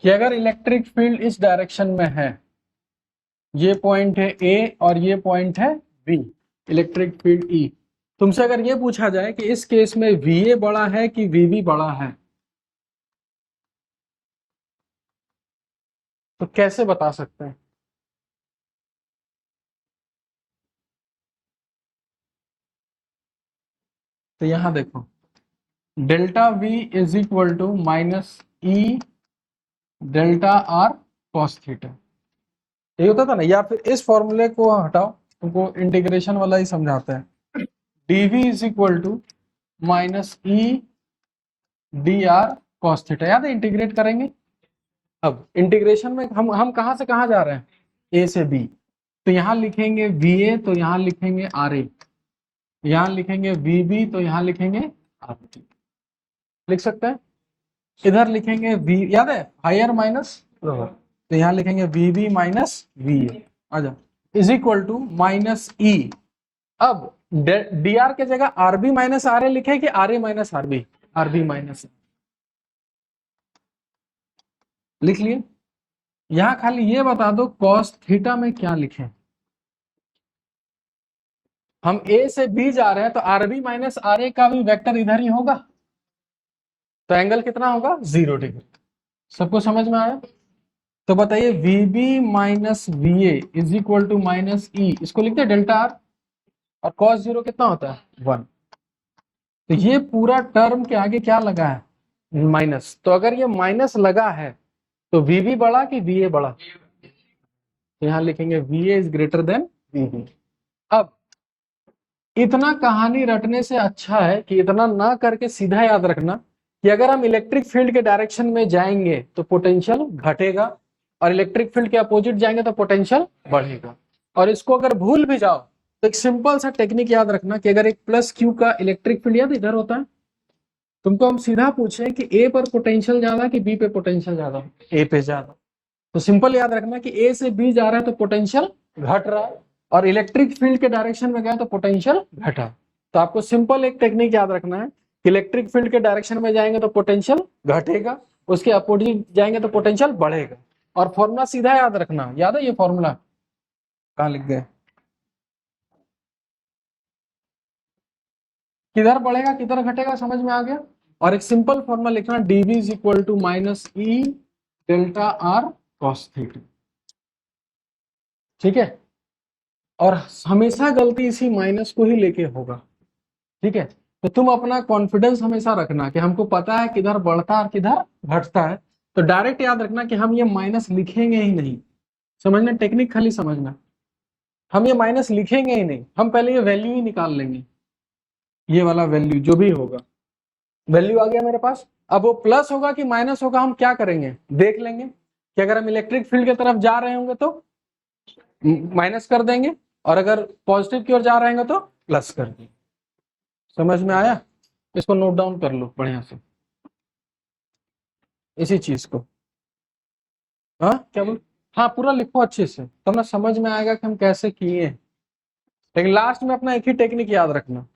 कि अगर इलेक्ट्रिक फील्ड इस डायरेक्शन में है, ये पॉइंट है ए और ये पॉइंट है बी, इलेक्ट्रिक फील्ड ई, तुमसे अगर ये पूछा जाए कि इस केस में वीए बड़ा है कि वीबी बड़ा है, तो कैसे बता सकते हैं? तो यहां देखो, delta V is equal to minus E delta R cos theta, यही होता था ना, या फिर इस फॉर्मूले को हटाओ, तुमको इंटीग्रेशन वाला ही समझाते हैं, DV is equal to minus E D R cos theta, याद है, इंटीग्रेट करेंगे। अब इंटीग्रेशन में हम कहां से कहां जा रहे हैं, ए से बी, तो यहां लिखेंगे वी ए, तो यहां लिखेंगे आर ए, यहां लिखेंगे वी बी, तो यहां लिखेंगे आर बी, लिख सकते हैं। इधर लिखेंगे वी, याद है, हायर माइनस लोअर, तो यहां लिखेंगे V B minus V A, आ जाओ, is equal to minus E, अब डी आर के जगह R B minus R A लिखे कि R A minus R B, R B minus, लिख लिए। यहां खाली ये बता दो कॉस थीटा में क्या लिखें, हम ए से बी जा रहे हैं तो आर बी माइनस आर ए का भी वेक्टर इधर ही होगा, तो एंगल कितना होगा, 0 डिग्री। सबको समझ में आया? तो बताइए V B minus V A is equal to minus E, इसको लिखते हैं डेल्टा आर, और कॉस जीरो कितना होता है, 1। तो ये पूरा टर्म के आगे क्या लगा है, माइनस, तो अगर ये माइनस लगा है तो वी बी बड़ा कि वी ए बड़ा, तो यहां लिखेंगे V A is greater than V B. अब इतना कहानी रटने से अच्छा है कि इतना ना करके सीधा याद रखना कि अगर हम इलेक्ट्रिक फील्ड के डायरेक्शन में जाएंगे तो पोटेंशियल घटेगा, और इलेक्ट्रिक फील्ड के अपोजिट जाएंगे तो पोटेंशियल बढ़ेगा। और इसको अगर भूल भी जाओ तो एक सिंपल सा टेक्निक याद रखना कि अगर एक प्लस क्यू का इलेक्ट्रिक फील्ड याद इधर होता है, तुमको हम सीधा पूछे कि ए पर पोटेंशियल ज्यादा कि बी पे पोटेंशियल ज्यादा, ए पे ज्यादा, तो सिंपल याद रखना कि ए से बी जा रहा है तो पोटेंशियल घट रहा है, और इलेक्ट्रिक फील्ड के डायरेक्शन में गया तो पोटेंशियल घटा। तो आपको सिंपल एक टेक्निक याद रखना है कि इलेक्ट्रिक फील्ड के डायरेक्शन में जाएंगे तो पोटेंशियल घटेगा, उसके अपोजिट जाएंगे तो पोटेंशियल बढ़ेगा। और फॉर्मूला सीधा याद रखना, याद है ये फॉर्मूला, कहाँ लिख गए, किधर बढ़ेगा किधर घटेगा समझ में आ गया। और एक सिंपल फॉर्मूला लिखना, DV is equal to minus E delta R cos theta, ठीक है। और हमेशा गलती इसी माइनस को ही लेके होगा, ठीक है। तो तुम अपना कॉन्फिडेंस हमेशा रखना कि हमको पता है किधर बढ़ता है और किधर घटता है, तो डायरेक्ट याद रखना कि हम ये माइनस लिखेंगे ही नहीं, समझना, टेक्निक खाली समझना, हम ये माइनस लिखेंगे ही नहीं, हम पहले ये वैल्यू ही निकाल लेंगे, ये वाला वैल्यू जो भी होगा, वैल्यू आ गया मेरे पास। अब वो प्लस होगा कि माइनस होगा हम क्या करेंगे, देख लेंगे कि अगर हम इलेक्ट्रिक फील्ड की तरफ जा रहे होंगे तो माइनस कर देंगे, और अगर पॉजिटिव की ओर जा रहे होंगे तो प्लस कर देंगे। समझ में आया? इसको नोट डाउन कर लो बढ़िया से, इसी चीज को। हाँ क्या बोल, हाँ पूरा लिखो अच्छे से, तब ना समझ में आएगा कि हम कैसे किए हैं। लेकिन लास्ट में अपना एक ही टेक्निक याद रखना,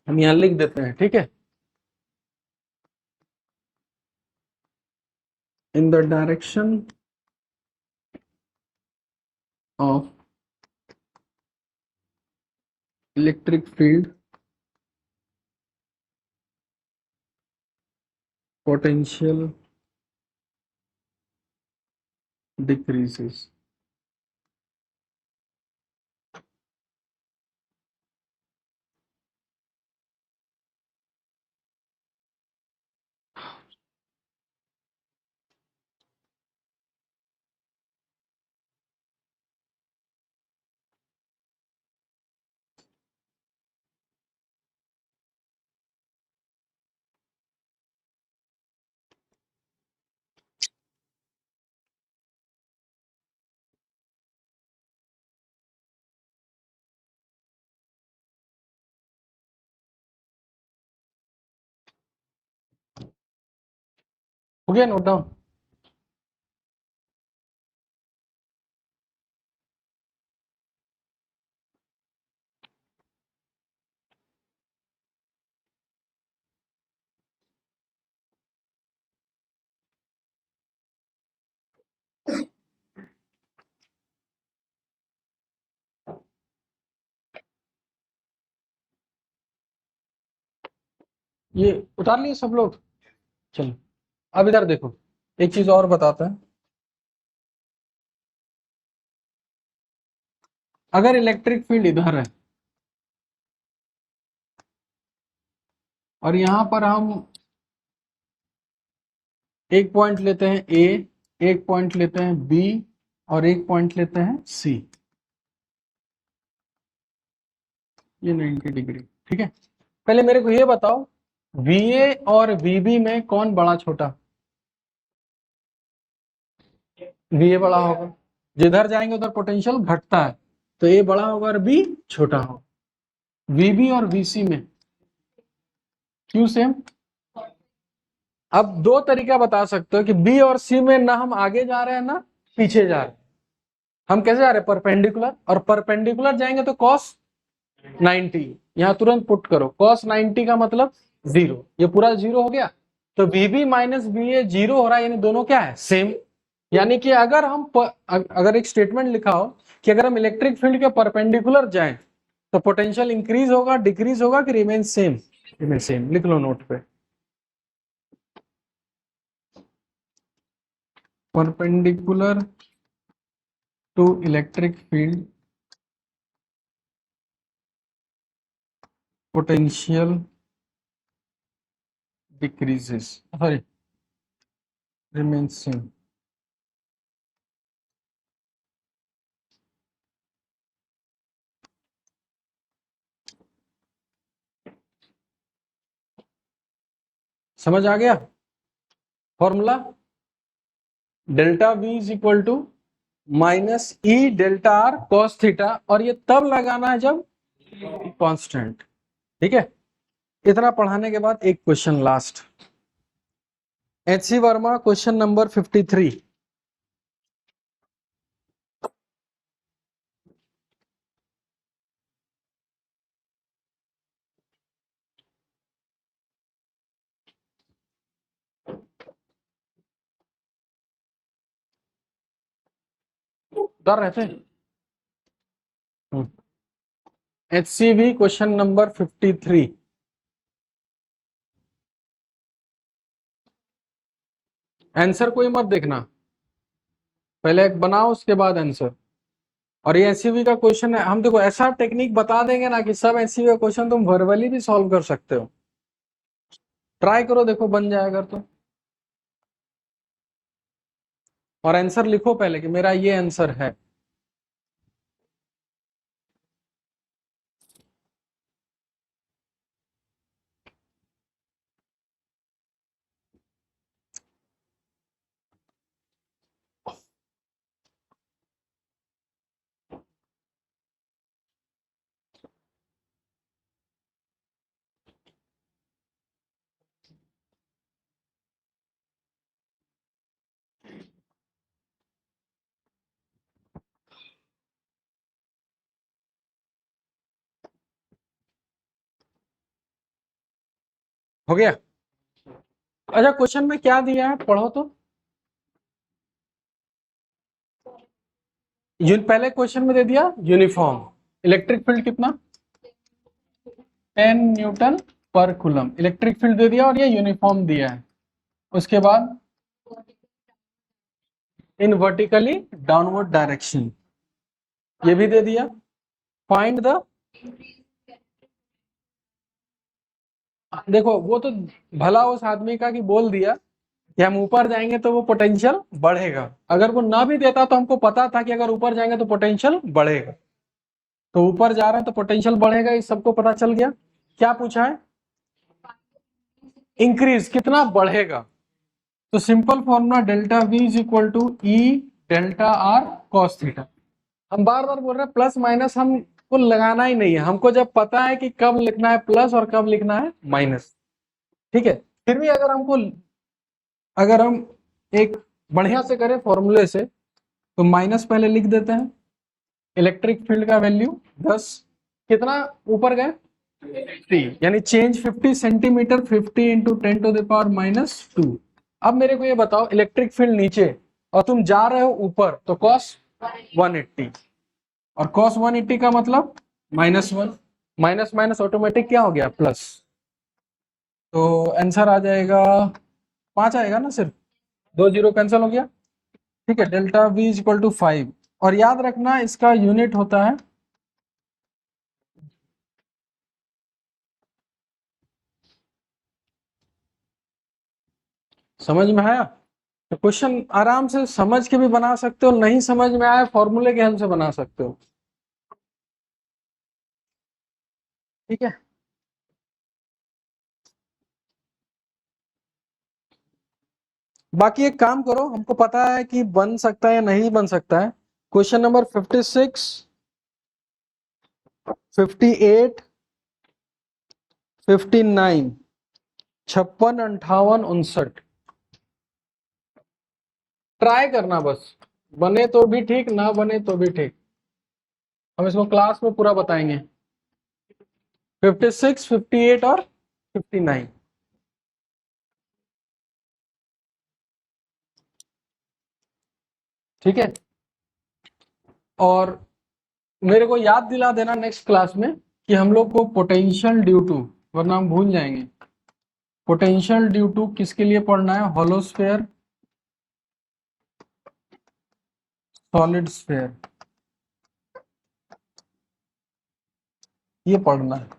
हम यहाँ लिख देते हैं, ठीक है, in the direction of electric field potential decreases. हो गया नोट डाउन? ये उतार लिए सब लोग? चलो अब इधर देखो, एक चीज और बताता है। अगर इलेक्ट्रिक फील्ड इधर है और यहां पर हम एक पॉइंट लेते हैं ए, एक पॉइंट लेते हैं बी और एक पॉइंट लेते हैं सी, ये 90 डिग्री, ठीक है। पहले मेरे को ये बताओ, VA और VB में कौन बड़ा छोटा? VA बड़ा होगा, जिधर जाएंगे उधर पोटेंशियल घटता है, तो A बड़ा होगा और B छोटा होगा। VB और VC में क्यों सेम? अब दो तरीका बता सकते हो कि B और C में ना हम आगे जा रहे हैं ना पीछे जा रहे हैं। हम कैसे जा रहे हैं? परपेंडिकुलर, और परपेंडिकुलर जाएंगे तो cos 90, यहां तुरंत पुट करो, cos 90 का मतलब 0, ये पूरा 0 हो गया। तो VB माइनस VA 0 हो रहा है, यानी दोनों क्या है? सेम। यानी कि अगर हम अगर एक स्टेटमेंट लिखा हो कि अगर हम इलेक्ट्रिक फील्ड के परपेंडिकुलर जाएं तो पोटेंशियल इंक्रीज होगा, डिक्रीज होगा कि रिमेन सेम? Remain same. लिख लो नोट पे, perpendicular to electric field potential decreases, sorry remain same. समझ आ गया formula? Delta V is equal to minus E delta R cos theta, और ये तब लगाना है जब कांस्टेंट, ठीक है। इतना पढ़ाने के बाद एक question last, HC Verma question number 53। डर रहते हैं। HCV question number 53। आंसर कोई मत देखना, पहले एक बनाओ उसके बाद आंसर। और ये एचसीवी का क्वेश्चन है, हम देखो ऐसा टेक्निक बता देंगे ना कि सब एचसीवी का क्वेश्चन तुम वर्बली भी सॉल्व कर सकते हो। ट्राई करो, देखो बन जाएगा तो। और आंसर लिखो पहले कि मेरा ये आंसर है। हो गया? अच्छा क्वेश्चन में क्या दिया है पढ़ो तो। पहले क्वेश्चन में दे दिया यूनिफॉर्म इलेक्ट्रिक फील्ड कितना, 10 न्यूटन पर कूलम इलेक्ट्रिक फील्ड दे दिया, और ये यूनिफॉर्म दिया है। उसके बाद इन वर्टिकली डाउनवर्ड डायरेक्शन, ये भी दे दिया। फाइंड द, देखो वो तो भला उस आदमी का कि बोल दिया कि हम ऊपर जाएंगे तो वो पोटेंशियल बढ़ेगा, अगर वो ना भी देता तो हमको पता था कि अगर ऊपर जाएंगे तो पोटेंशियल बढ़ेगा, तो ऊपर जा रहे हैं तो पोटेंशियल बढ़ेगा, इस सबको पता चल गया। क्या पूछा है? इंक्रीज कितना बढ़ेगा, तो simple formula delta V is equal to E delta R cos theta. हम बार बार बोल रहे हैं प्लस माइनस हमको लगाना ही नहीं है, हमको जब पता है कि कब लिखना है प्लस और कब लिखना है माइनस, ठीक है। फिर भी अगर हम एक बढ़िया से करें फॉर्मूले से, तो माइनस पहले लिख देते हैं। इलेक्ट्रिक फील्ड का वैल्यू 10, कितना ऊपर गए 50, यानी change 50 centimetre, 50 into 10 to the power -2। अब मेरे को ये बताओ इलेक्ट्रिक फील्ड नीचे और तुम जा रहे हो ऊपर, तो cos 180, और cos 180 का मतलब -1, माइनस माइनस ऑटोमेटिक क्या हो गया प्लस। तो आंसर आ जाएगा 5 आएगा ना, सिर्फ 2 जीरो कैंसिल हो गया। ठीक है, delta V is equal to 5। और याद रखना इसका यूनिट होता है, समझ में आया? तो क्वेश्चन आराम से समझ के भी बना सकते हो, नहीं समझ में आया फॉर्मूले के हेल्प से बना सकते हो। ठीक है, बाकी एक काम करो, हमको पता है कि बन सकता है या नहीं बन सकता है। क्वेश्चन नंबर 56, 58, 59, 56, 58, 59, ट्राई करना बस, बने तो भी ठीक, ना बने तो भी ठीक, हम इसको क्लास में पूरा बताएंगे। 56, 58 और 59। ठीक है, और मेरे को याद दिला देना नेक्स्ट क्लास में कि हम लोग को पोटेंशियल ड्यू टू, वरना हम भूल जाएंगे। पोटेंशियल ड्यू टू किसके लिए पढ़ना है? होलो स्फेयर, सॉलिड स्फेयर, ये पढ़ना है।